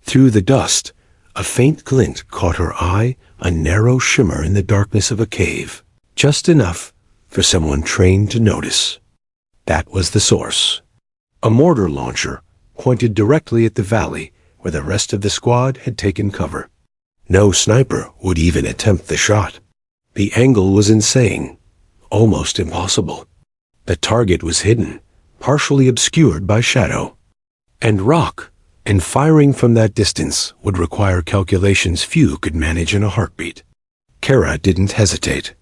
S1: Through the dust, a faint glint caught her eye, a narrow shimmer in the darkness of a cave, just enough for someone trained to notice. That was the source. A mortar launcher pointed directly at the valley where the rest of the squad had taken cover. No sniper would even attempt the shot. The angle was insane, almost impossible. The target was hidden, partially obscured by shadow, and rock, and firing from that distance would require calculations few could manage in a heartbeat. Kara didn't hesitate.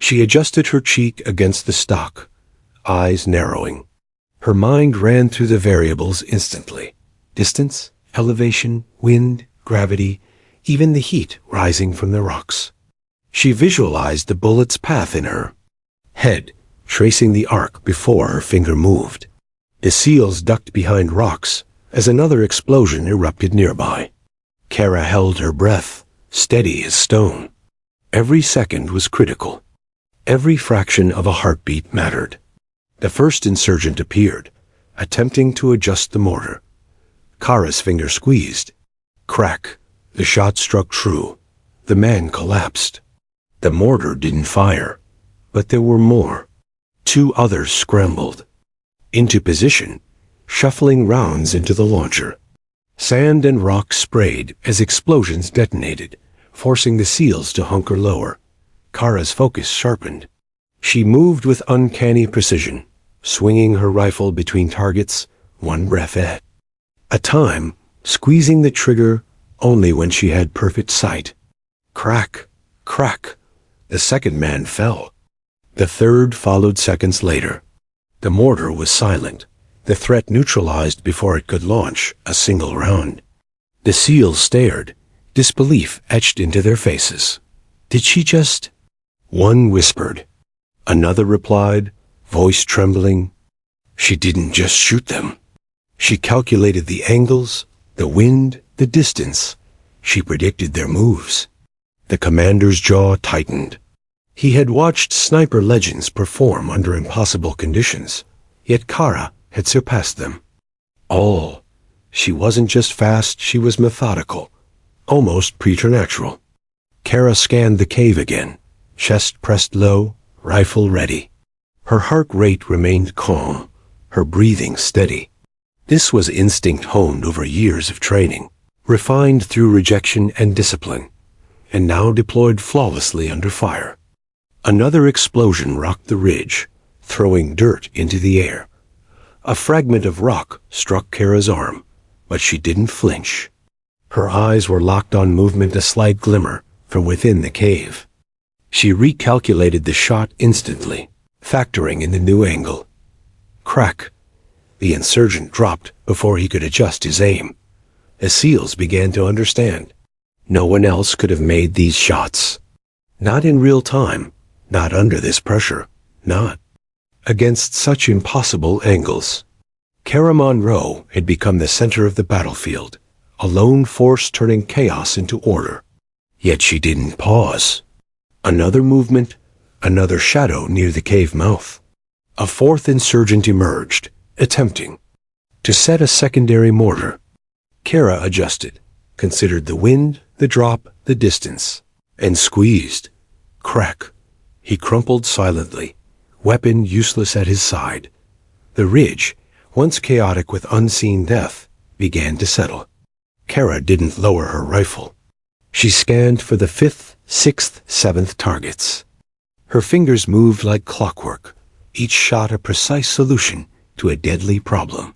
S1: She adjusted her cheek against the stock, eyes narrowing. Her mind ran through the variables instantly. Distance, elevation, wind, gravity, even the heat rising from the rocks. She visualized the bullet's path in her head, tracing the arc before her finger moved. The SEALs ducked behind rocks as another explosion erupted nearby. Kara held her breath, steady as stone. Every second was critical. Every fraction of a heartbeat mattered. The first insurgent appeared, attempting to adjust the mortar. Kara's finger squeezed. Crack. The shot struck true. The man collapsed. The mortar didn't fire, but there were more. Two others scrambled into position, shuffling rounds into the launcher. Sand and rock sprayed as explosions detonated, forcing the SEALs to hunker lower. Kara's focus sharpened. She moved with uncanny precision, swinging her rifle between targets, one breath at a time, squeezing the trigger only when she had perfect sight. Crack, crack. The second man fell. The third followed seconds later. The mortar was silent, the threat neutralized before it could launch a single round. The SEALs stared, disbelief etched into their faces. Did she just? One whispered. Another replied, voice trembling. She didn't just shoot them. She calculated the angles, the wind, the distance. She predicted their moves. The commander's jaw tightened. He had watched sniper legends perform under impossible conditions, yet Kara had surpassed them. All. She wasn't just fast, she was methodical, almost preternatural. Kara scanned the cave again, chest pressed low, rifle ready. Her heart rate remained calm, her breathing steady. This was instinct honed over years of training, refined through rejection and discipline, and now deployed flawlessly under fire. Another explosion rocked the ridge, throwing dirt into the air. A fragment of rock struck Kara's arm, but she didn't flinch. Her eyes were locked on movement, a slight glimmer from within the cave. She recalculated the shot instantly, factoring in the new angle. Crack! The insurgent dropped before he could adjust his aim. The SEALs began to understand. No one else could have made these shots. Not in real time, not under this pressure, not against such impossible angles. Kara Monroe had become the center of the battlefield, a lone force turning chaos into order. Yet she didn't pause. Another movement, another shadow near the cave mouth. A fourth insurgent emerged, attempting to set a secondary mortar. Kara adjusted, considered the wind, the drop, the distance, and squeezed. Crack! He crumpled silently, weapon useless at his side. The ridge, once chaotic with unseen death, began to settle. Kara didn't lower her rifle. She scanned for the 5th, 6th, 7th targets. Her fingers moved like clockwork, each shot a precise solution to a deadly problem.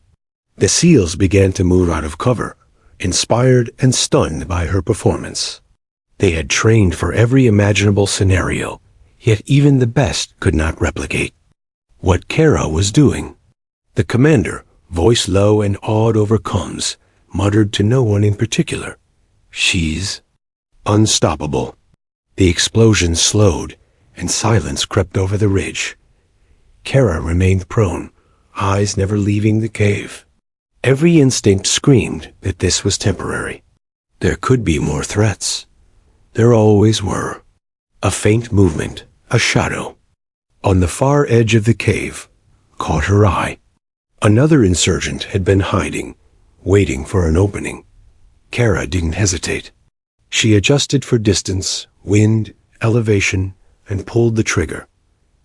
S1: The SEALs began to move out of cover, inspired and stunned by her performance. They had trained for every imaginable scenario, yet even the best could not replicate what Kara was doing. The commander, voice low and awed over comms, muttered to no one in particular, "She's unstoppable." The explosion slowed, and silence crept over the ridge. Kara remained prone, eyes never leaving the cave. Every instinct screamed that this was temporary. There could be more threats. There always were. A faint movement, a shadow, on the far edge of the cave, caught her eye. Another insurgent had been hiding, waiting for an opening. Kara didn't hesitate. She adjusted for distance, wind, elevation, and pulled the trigger.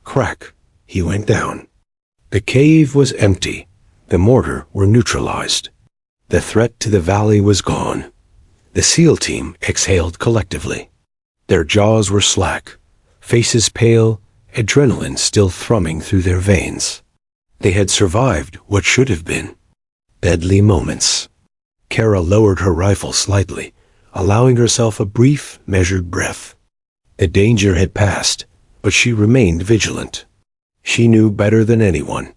S1: Crack! He went down. The cave was empty. The mortar were neutralized. The threat to the valley was gone. The SEAL team exhaled collectively. Their jaws were slack, faces pale, adrenaline still thrumming through their veins. They had survived what should have been deadly moments. Kara lowered her rifle slightly, allowing herself a brief, measured breath. The danger had passed, but she remained vigilant. She knew better than anyone.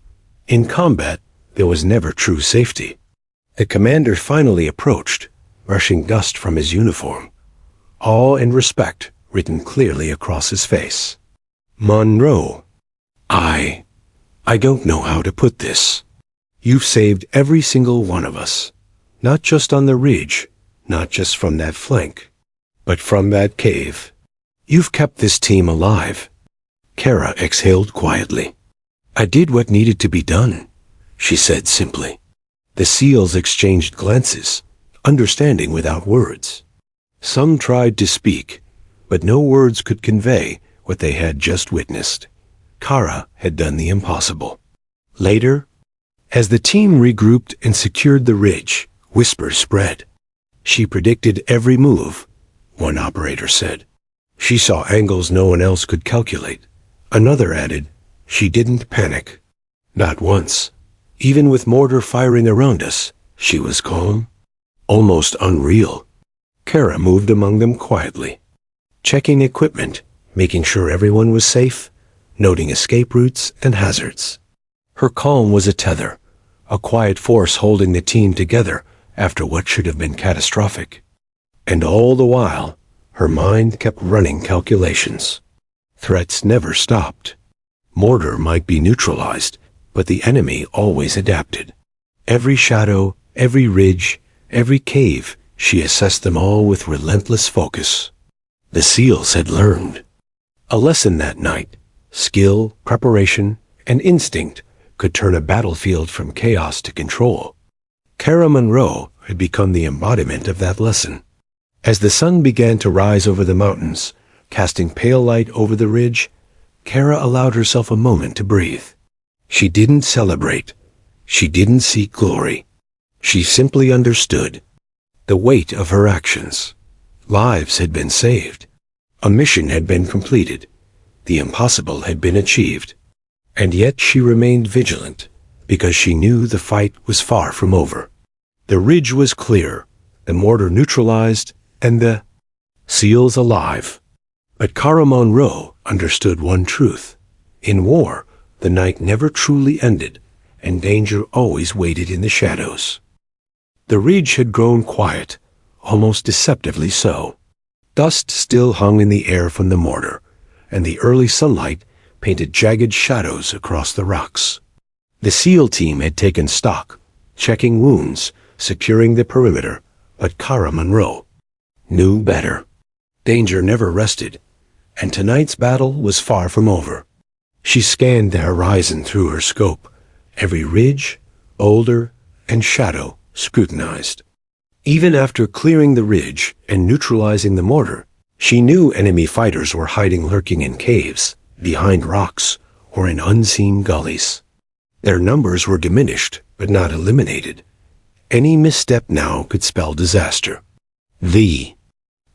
S1: In combat, there was never true safety. The commander finally approached, brushing dust from his uniform. Awe and respect written clearly across his face. "Monroe, I don't know how to put this. You've saved every single one of us. Not just on the ridge, not just from that flank, but from that cave. You've kept this team alive." Kara exhaled quietly. "I did what needed to be done," she said simply. The SEALs exchanged glances, understanding without words. Some tried to speak, but no words could convey what they had just witnessed. Kara had done the impossible. Later, as the team regrouped and secured the ridge, whispers spread. "She predicted every move," one operator said. "She saw angles no one else could calculate." Another added, "She didn't panic. Not once. Even with mortar firing around us, she was calm. Almost unreal." Kara moved among them quietly, checking equipment, making sure everyone was safe, noting escape routes and hazards. Her calm was a tether, a quiet force holding the team together after what should have been catastrophic. And all the while, her mind kept running calculations. Threats never stopped. Mortar might be neutralized, but the enemy always adapted. Every shadow, every ridge, every cave, she assessed them all with relentless focus. The SEALs had learned a lesson that night. Skill, preparation, and instinct could turn a battlefield from chaos to control. Kara Monroe had become the embodiment of that lesson. As the sun began to rise over the mountains, casting pale light over the ridge, Kara allowed herself a moment to breathe. She didn't celebrate. She didn't seek glory. She simply understood the weight of her actions. Lives had been saved. A mission had been completed. The impossible had been achieved. And yet she remained vigilant, because she knew the fight was far from over. The ridge was clear, the mortar neutralized, and the SEALs alive. But Kara Monroe understood one truth. In war, The night never truly ended, and danger always waited in the shadows. The ridge had grown quiet, almost deceptively so. Dust still hung in the air from the mortar, and the early sunlight painted jagged shadows across the rocks. The SEAL team had taken stock, checking wounds, securing the perimeter, but Kara Monroe knew better. Danger never rested, and tonight's battle was far from over. She scanned the horizon through her scope, every ridge, boulder, and shadow scrutinized. Even after clearing the ridge and neutralizing the mortar, she knew enemy fighters were lurking in caves, behind rocks, or in unseen gullies. Their numbers were diminished, but not eliminated. Any misstep now could spell disaster. The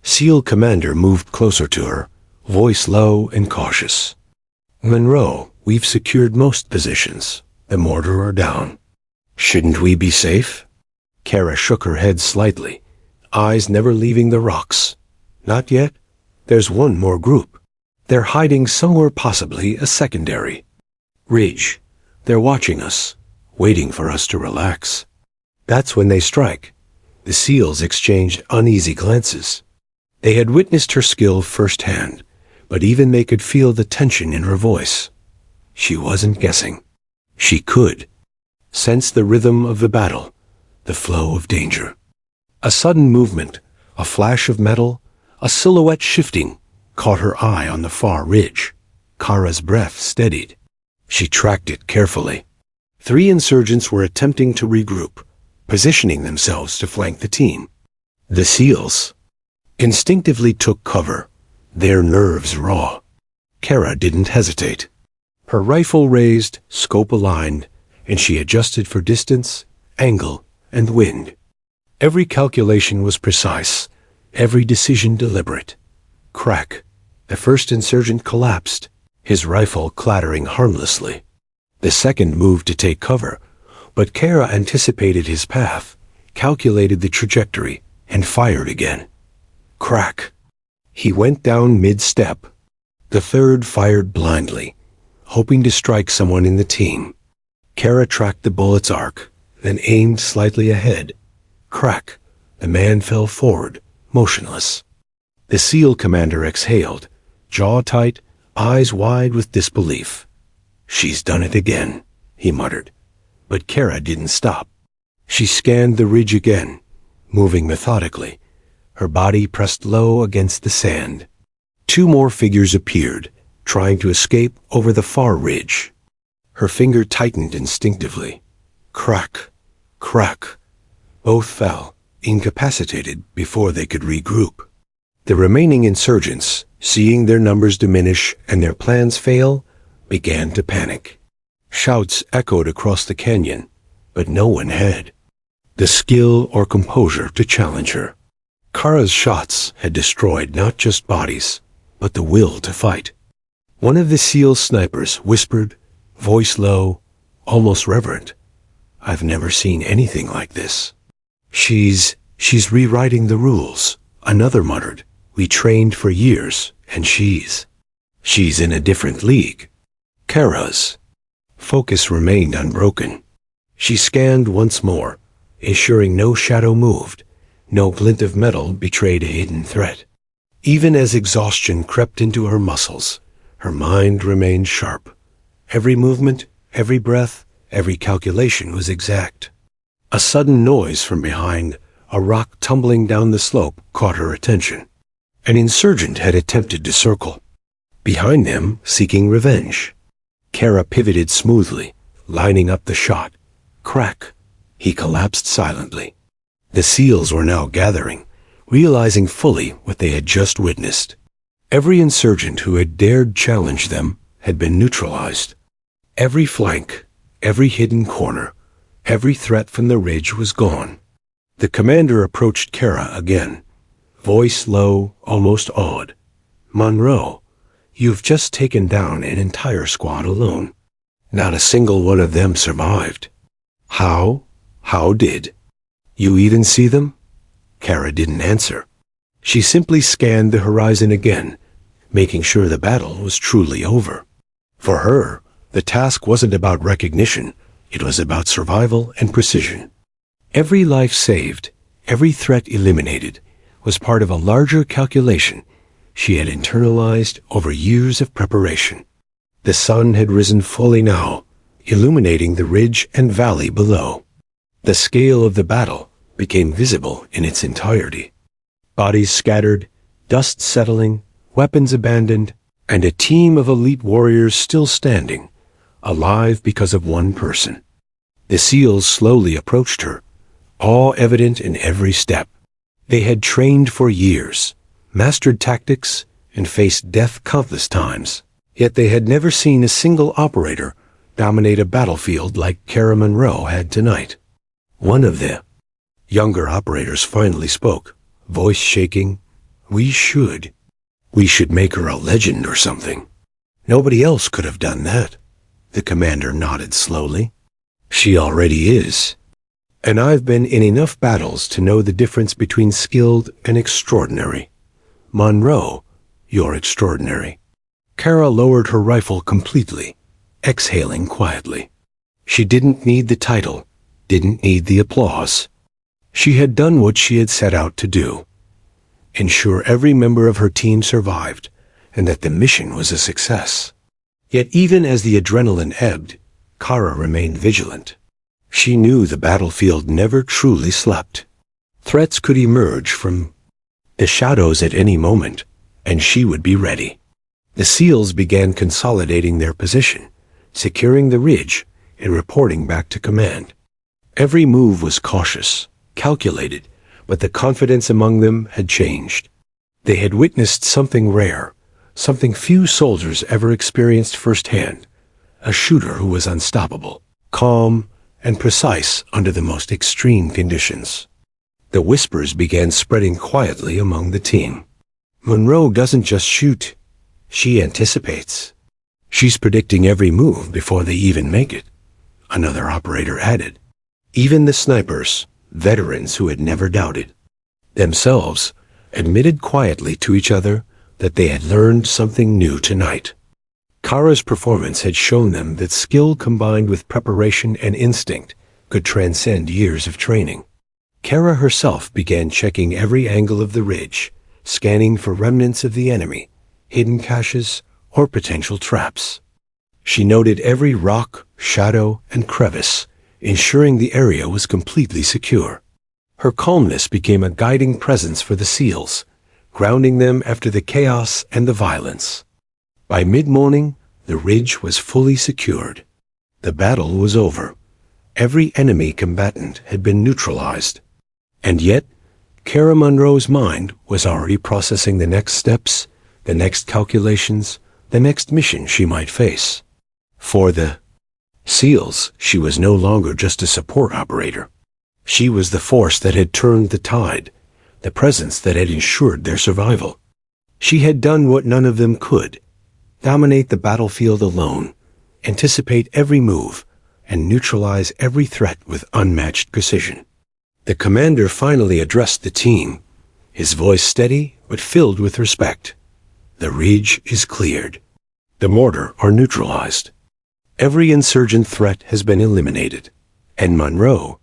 S1: SEAL commander moved closer to her, voice low and cautious. "Monroe, we've secured most positions. The mortar are down. Shouldn't we be safe?" Kara shook her head slightly, eyes never leaving the rocks. "Not yet. There's one more group. They're hiding somewhere, possibly a secondary ridge. They're watching us, waiting for us to relax. That's when they strike." The SEALs exchanged uneasy glances. They had witnessed her skill firsthand, but even they could feel the tension in her voice. She wasn't guessing. She could sense the rhythm of the battle, the flow of danger. A sudden movement, a flash of metal, a silhouette shifting, caught her eye on the far ridge. Kara's breath steadied. She tracked it carefully. 3 insurgents were attempting to regroup, positioning themselves to flank the team. The SEALs instinctively took cover, their nerves raw. Kara didn't hesitate. Her rifle raised, scope aligned, and she adjusted for distance, angle, and wind. Every calculation was precise, every decision deliberate. Crack. The first insurgent collapsed, his rifle clattering harmlessly. The second moved to take cover, but Kara anticipated his path, calculated the trajectory, and fired again. Crack. He went down mid-step. The third fired blindly, hoping to strike someone in the team. Kara tracked the bullet's arc, then aimed slightly ahead. Crack. The man fell forward, motionless. The SEAL commander exhaled, jaw tight, eyes wide with disbelief. "She's done it again," he muttered. But Kara didn't stop. She scanned the ridge again, moving methodically, her body pressed low against the sand. 2 more figures appeared, trying to escape over the far ridge. Her finger tightened instinctively. Crack, crack. Both fell, incapacitated before they could regroup. The remaining insurgents, seeing their numbers diminish and their plans fail, began to panic. Shouts echoed across the canyon, but no one had the skill or composure to challenge her. Kara's shots had destroyed not just bodies, but the will to fight. One of the SEAL snipers whispered, voice low, almost reverent, "I've never seen anything like this." She's rewriting the rules," another muttered. "We trained for years, and she's in a different league." Kara's focus remained unbroken. She scanned once more, ensuring no shadow moved, no glint of metal betrayed a hidden threat. Even as exhaustion crept into her muscles, her mind remained sharp. Every movement, every breath, every calculation was exact. A sudden noise from behind, a rock tumbling down the slope, caught her attention. An insurgent had attempted to circle. Behind them, seeking revenge. Kara pivoted smoothly, lining up the shot. Crack. He collapsed silently. The SEALs were now gathering, realizing fully what they had just witnessed. Every insurgent who had dared challenge them had been neutralized. Every flank, every hidden corner, every threat from the ridge was gone. The commander approached Kara again, voice low, almost awed. "Monroe, you've just taken down an entire squad alone. Not a single one of them survived. How? How did? You even see them?" Kara didn't answer. She simply scanned the horizon again, making sure the battle was truly over. For her, The task wasn't about recognition, it was about survival and precision. Every life saved, every threat eliminated, was part of a larger calculation she had internalized over years of preparation. The sun had risen fully now, illuminating the ridge and valley below. The scale of the battle became visible in its entirety. Bodies scattered, dust settling, weapons abandoned, and a team of elite warriors still standing, alive because of one person. The SEALs slowly approached her, awe evident in every step. They had trained for years, mastered tactics, and faced death countless times. Yet they had never seen a single operator dominate a battlefield like Kara Monroe had tonight. One of the younger operators finally spoke, voice shaking. We should make her a legend or something. Nobody else could have done that." The commander nodded slowly. "She already is. And I've been in enough battles to know the difference between skilled and extraordinary. Monroe, you're extraordinary." Kara lowered her rifle completely, exhaling quietly. She didn't need the title, didn't need the applause. She had done what she had set out to do. Ensure every member of her team survived, and that the mission was a success. Yet even as the adrenaline ebbed, Kara remained vigilant. She knew the battlefield never truly slept. Threats could emerge from the shadows at any moment, and she would be ready. The SEALs began consolidating their position, securing the ridge, and reporting back to command. Every move was cautious, calculated, but the confidence among them had changed. They had witnessed something rare, something few soldiers ever experienced firsthand, a shooter who was unstoppable, calm, and precise under the most extreme conditions. The whispers began spreading quietly among the team. Monroe doesn't just shoot, she anticipates. She's predicting every move before they even make it, another operator added. Even the snipers, veterans who had never doubted, themselves, admitted quietly to each other that they had learned something new tonight. Kara's performance had shown them that skill combined with preparation and instinct could transcend years of training. Kara herself began checking every angle of the ridge, scanning for remnants of the enemy, hidden caches, or potential traps. She noted every rock, shadow, and crevice, ensuring the area was completely secure. Her calmness became a guiding presence for the SEALs, grounding them after the chaos and the violence. By mid-morning, the ridge was fully secured. The battle was over. Every enemy combatant had been neutralized. And yet, Kara Monroe's mind was already processing the next steps, the next calculations, the next mission she might face. For the SEALs, she was no longer just a support operator. She was the force that had turned the tide, the presence that had ensured their survival. She had done what none of them could: dominate the battlefield alone, anticipate every move, and neutralize every threat with unmatched precision. The commander finally addressed the team, his voice steady but filled with respect. "The ridge is cleared. The mortar are neutralized. Every insurgent threat has been eliminated. And Monroe,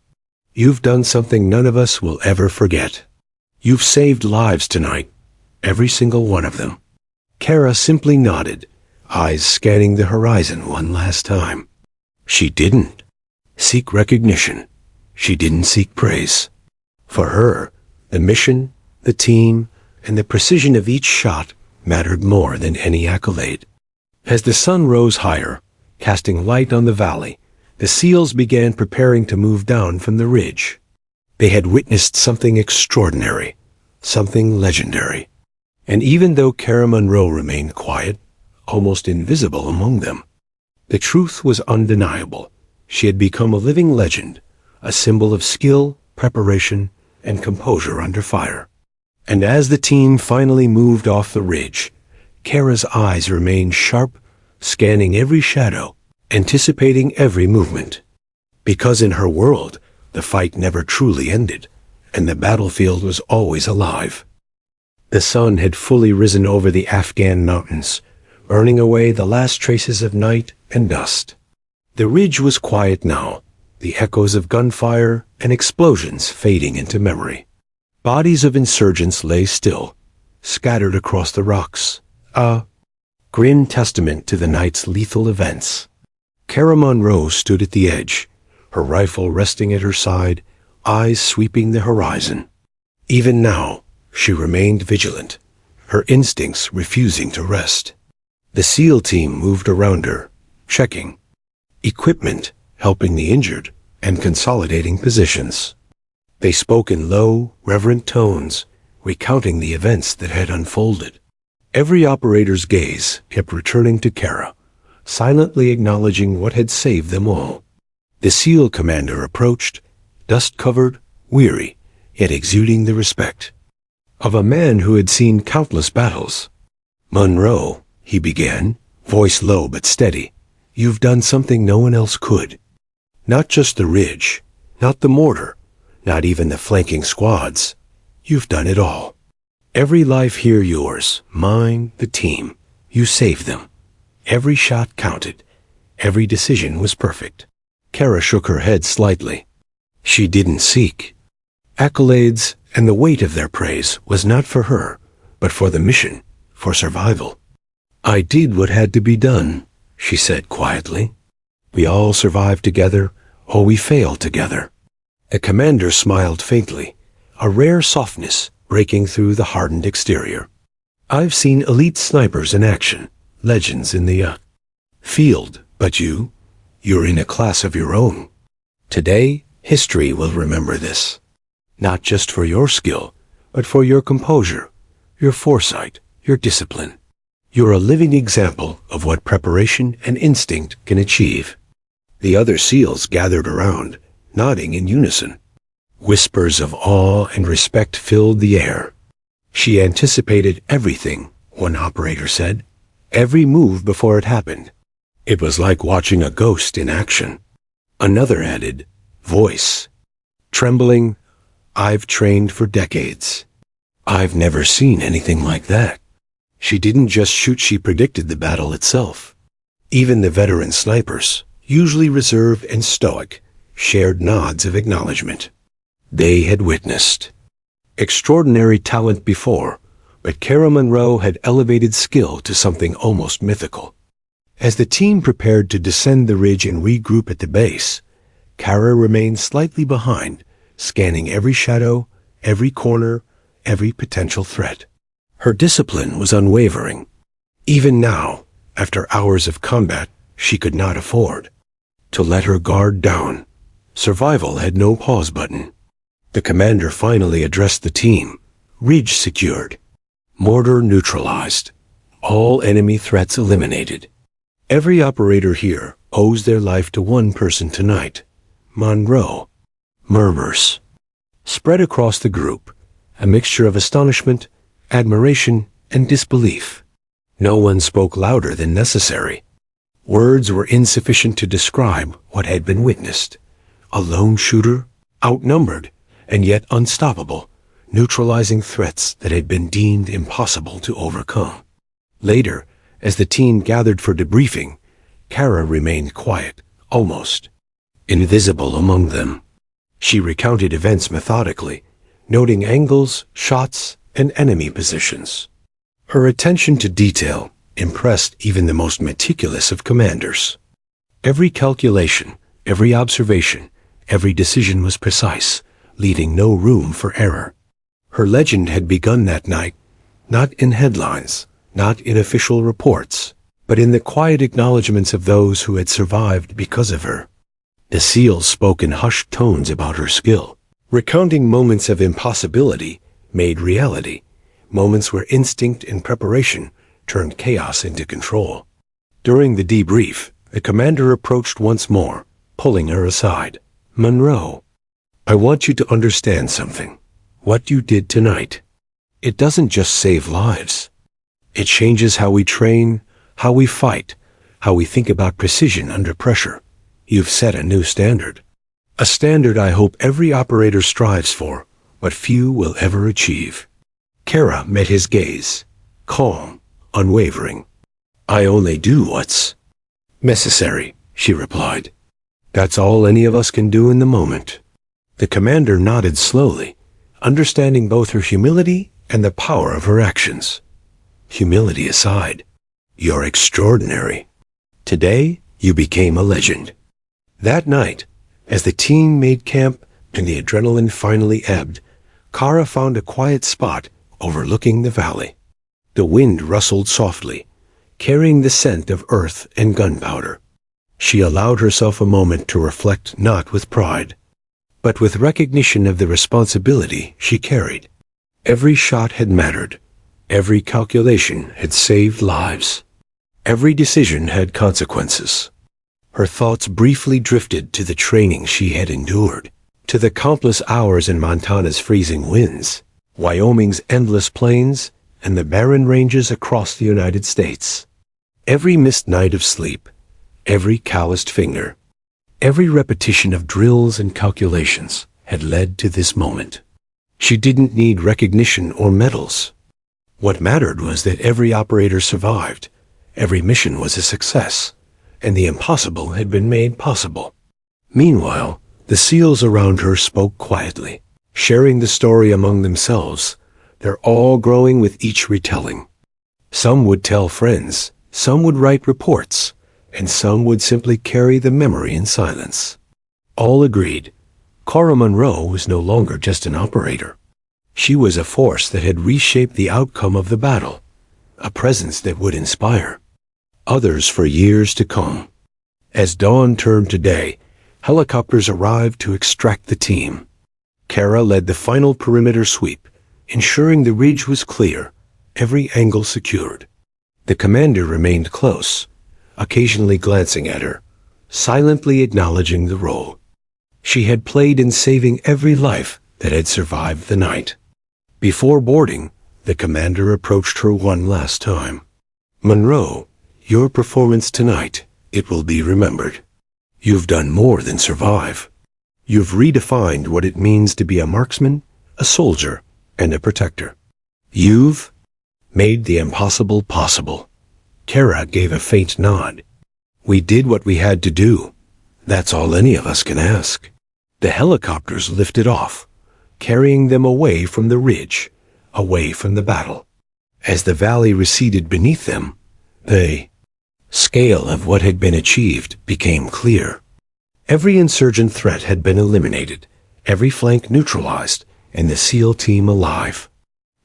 S1: you've done something none of us will ever forget. You've saved lives tonight, every single one of them." Kara simply nodded, eyes scanning the horizon one last time. She didn't seek recognition. She didn't seek praise. For her, the mission, the team, and the precision of each shot mattered more than any accolade. As the sun rose higher, casting light on the valley, the SEALs began preparing to move down from the ridge. They had witnessed something extraordinary, something legendary. And even though Kara Monroe remained quiet, almost invisible among them, the truth was undeniable. She had become a living legend, a symbol of skill, preparation, and composure under fire. And as the team finally moved off the ridge, Kara's eyes remained sharp, scanning every shadow, anticipating every movement. Because in her world, the fight never truly ended, and the battlefield was always alive. The sun had fully risen over the Afghan mountains, burning away the last traces of night and dust. The ridge was quiet now, the echoes of gunfire and explosions fading into memory. Bodies of insurgents lay still, scattered across the rocks, a grim testament to the night's lethal events. Kara Monroe stood at the edge, her rifle resting at her side, eyes sweeping the horizon. Even now, she remained vigilant, her instincts refusing to rest. The SEAL team moved around her, checking equipment, helping the injured, and consolidating positions. They spoke in low, reverent tones, recounting the events that had unfolded. Every operator's gaze kept returning to Kara, silently acknowledging what had saved them all. The SEAL commander approached, dust-covered, weary, yet exuding the respect of a man who had seen countless battles. "Monroe," he began, voice low but steady, "you've done something no one else could. Not just the ridge, not the mortar, not even the flanking squads. You've done it all. Every life here yours, mine, the team. You saved them. Every shot counted. Every decision was perfect." Kara shook her head slightly. She didn't seek accolades, and the weight of their praise was not for her, but for the mission, for survival. "I did what had to be done," she said quietly. "We all survived together, or we failed together." The commander smiled faintly, a rare softness breaking through the hardened exterior. "I've seen elite snipers in action, legends in the field, but you're in a class of your own. Today, history will remember this. Not just for your skill, but for your composure, your foresight, your discipline. You're a living example of what preparation and instinct can achieve." The other SEALs gathered around, nodding in unison. Whispers of awe and respect filled the air. "She anticipated everything," one operator said, "every move before it happened. It was like watching a ghost in action." Another added, voice trembling, "I've trained for decades. I've never seen anything like that." She didn't just shoot, she predicted the battle itself. Even the veteran snipers, usually reserved and stoic, shared nods of acknowledgement. They had witnessed extraordinary talent before, but Kara Monroe had elevated skill to something almost mythical. As the team prepared to descend the ridge and regroup at the base, Kara remained slightly behind, scanning every shadow, every corner, every potential threat. Her discipline was unwavering. Even now, after hours of combat, she could not afford to let her guard down. Survival had no pause button. The commander finally addressed the team. Ridge secured. Mortar neutralized. All enemy threats eliminated. Every operator here owes their life to one person tonight. Monroe. Murmurs spread across the group, a mixture of astonishment, admiration, and disbelief. No one spoke louder than necessary. Words were insufficient to describe what had been witnessed. A lone shooter, outnumbered, and yet unstoppable, neutralizing threats that had been deemed impossible to overcome. Later, as the team gathered for debriefing, Kara remained quiet, almost invisible among them. She recounted events methodically, noting angles, shots, and enemy positions. Her attention to detail impressed even the most meticulous of commanders. Every calculation, every observation, every decision was precise, leaving no room for error. Her legend had begun that night, not in headlines, not in official reports, but in the quiet acknowledgments of those who had survived because of her. The SEALs spoke in hushed tones about her skill, recounting moments of impossibility made reality, moments where instinct and preparation turned chaos into control. During the debrief, the commander approached once more, pulling her aside. "Monroe, I want you to understand something. What you did tonight, it doesn't just save lives. It changes how we train, how we fight, how we think about precision under pressure. You've set a new standard. A standard I hope every operator strives for, but few will ever achieve." Kara met his gaze, calm, unwavering. "I only do what's Necessary, she replied. That's all any of us can do in the moment. The commander nodded slowly, understanding both her humility and the power of her actions. Humility aside, you're extraordinary. Today, you became a legend. That night, as the team made camp and the adrenaline finally ebbed, Kara found a quiet spot overlooking the valley. The wind rustled softly, carrying the scent of earth and gunpowder. She allowed herself a moment to reflect, not with pride, but with recognition of the responsibility she carried. Every shot had mattered. Every calculation had saved lives. Every decision had consequences. Her thoughts briefly drifted to the training she had endured, to the countless hours in Montana's freezing winds, Wyoming's endless plains, and the barren ranges across the United States. Every missed night of sleep, every calloused finger, every repetition of drills and calculations had led to this moment. She didn't need recognition or medals. What mattered was that every operator survived, every mission was a success, and the impossible had been made possible. Meanwhile, the SEALs around her spoke quietly, sharing the story among themselves, their awe growing with each retelling. Some would tell friends, some would write reports, and some would simply carry the memory in silence. All agreed, Cora Munro was no longer just an operator. She was a force that had reshaped the outcome of the battle, a presence that would inspire others for years to come. As dawn turned to day, helicopters arrived to extract the team. Kara led the final perimeter sweep, ensuring the ridge was clear, every angle secured. The commander remained close, occasionally glancing at her, silently acknowledging the role she had played in saving every life that had survived the night. Before boarding, the commander approached her one last time. "Munro, your performance tonight, it will be remembered. You've done more than survive. You've redefined what it means to be a marksman, a soldier, and a protector. You've made the impossible possible." Kara gave a faint nod. "We did what we had to do. That's all any of us can ask." The helicopters lifted off, carrying them away from the ridge, away from the battle. As the valley receded beneath them, the scale of what had been achieved became clear. Every insurgent threat had been eliminated, every flank neutralized, and the SEAL team alive.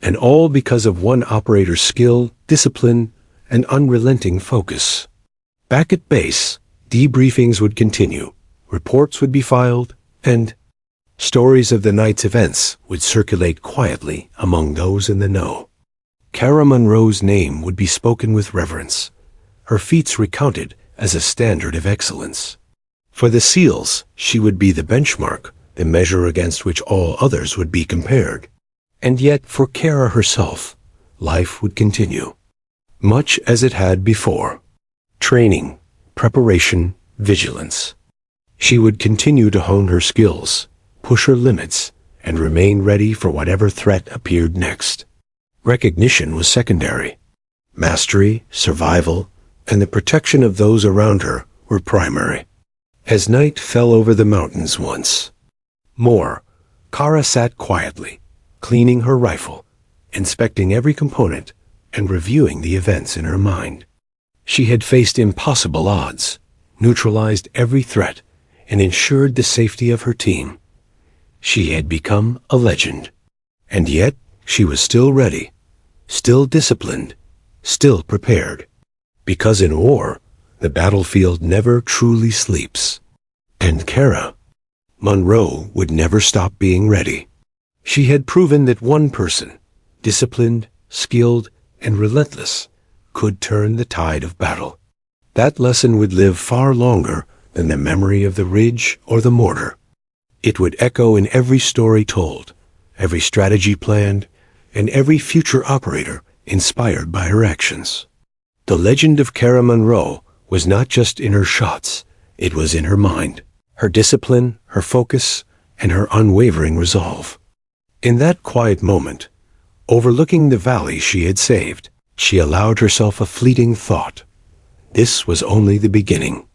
S1: And all because of one operator's skill, discipline, and unrelenting focus. Back at base, debriefings would continue, reports would be filed, and stories of the night's events would circulate quietly among those in the know. Kara Munro's name would be spoken with reverence, her feats recounted as a standard of excellence. For the SEALs, she would be the benchmark, the measure against which all others would be compared. And yet, for Kara herself, life would continue, much as it had before. Training, preparation, vigilance. She would continue to hone her skills, push her limits, and remain ready for whatever threat appeared next. Recognition was secondary. Mastery, survival, and the protection of those around her were primary. As night fell over the mountains once more, Kara sat quietly, cleaning her rifle, inspecting every component, and reviewing the events in her mind. She had faced impossible odds, neutralized every threat, and ensured the safety of her team. She had become a legend. And yet, she was still ready, still disciplined, still prepared. Because in war, the battlefield never truly sleeps. And Kara Munro would never stop being ready. She had proven that one person, disciplined, skilled, and relentless, could turn the tide of battle. That lesson would live far longer than the memory of the ridge or the mortar. It would echo in every story told, every strategy planned, and every future operator inspired by her actions. The legend of Kara Munro was not just in her shots, it was in her mind, her discipline, her focus, and her unwavering resolve. In that quiet moment, overlooking the valley she had saved, she allowed herself a fleeting thought. This was only the beginning.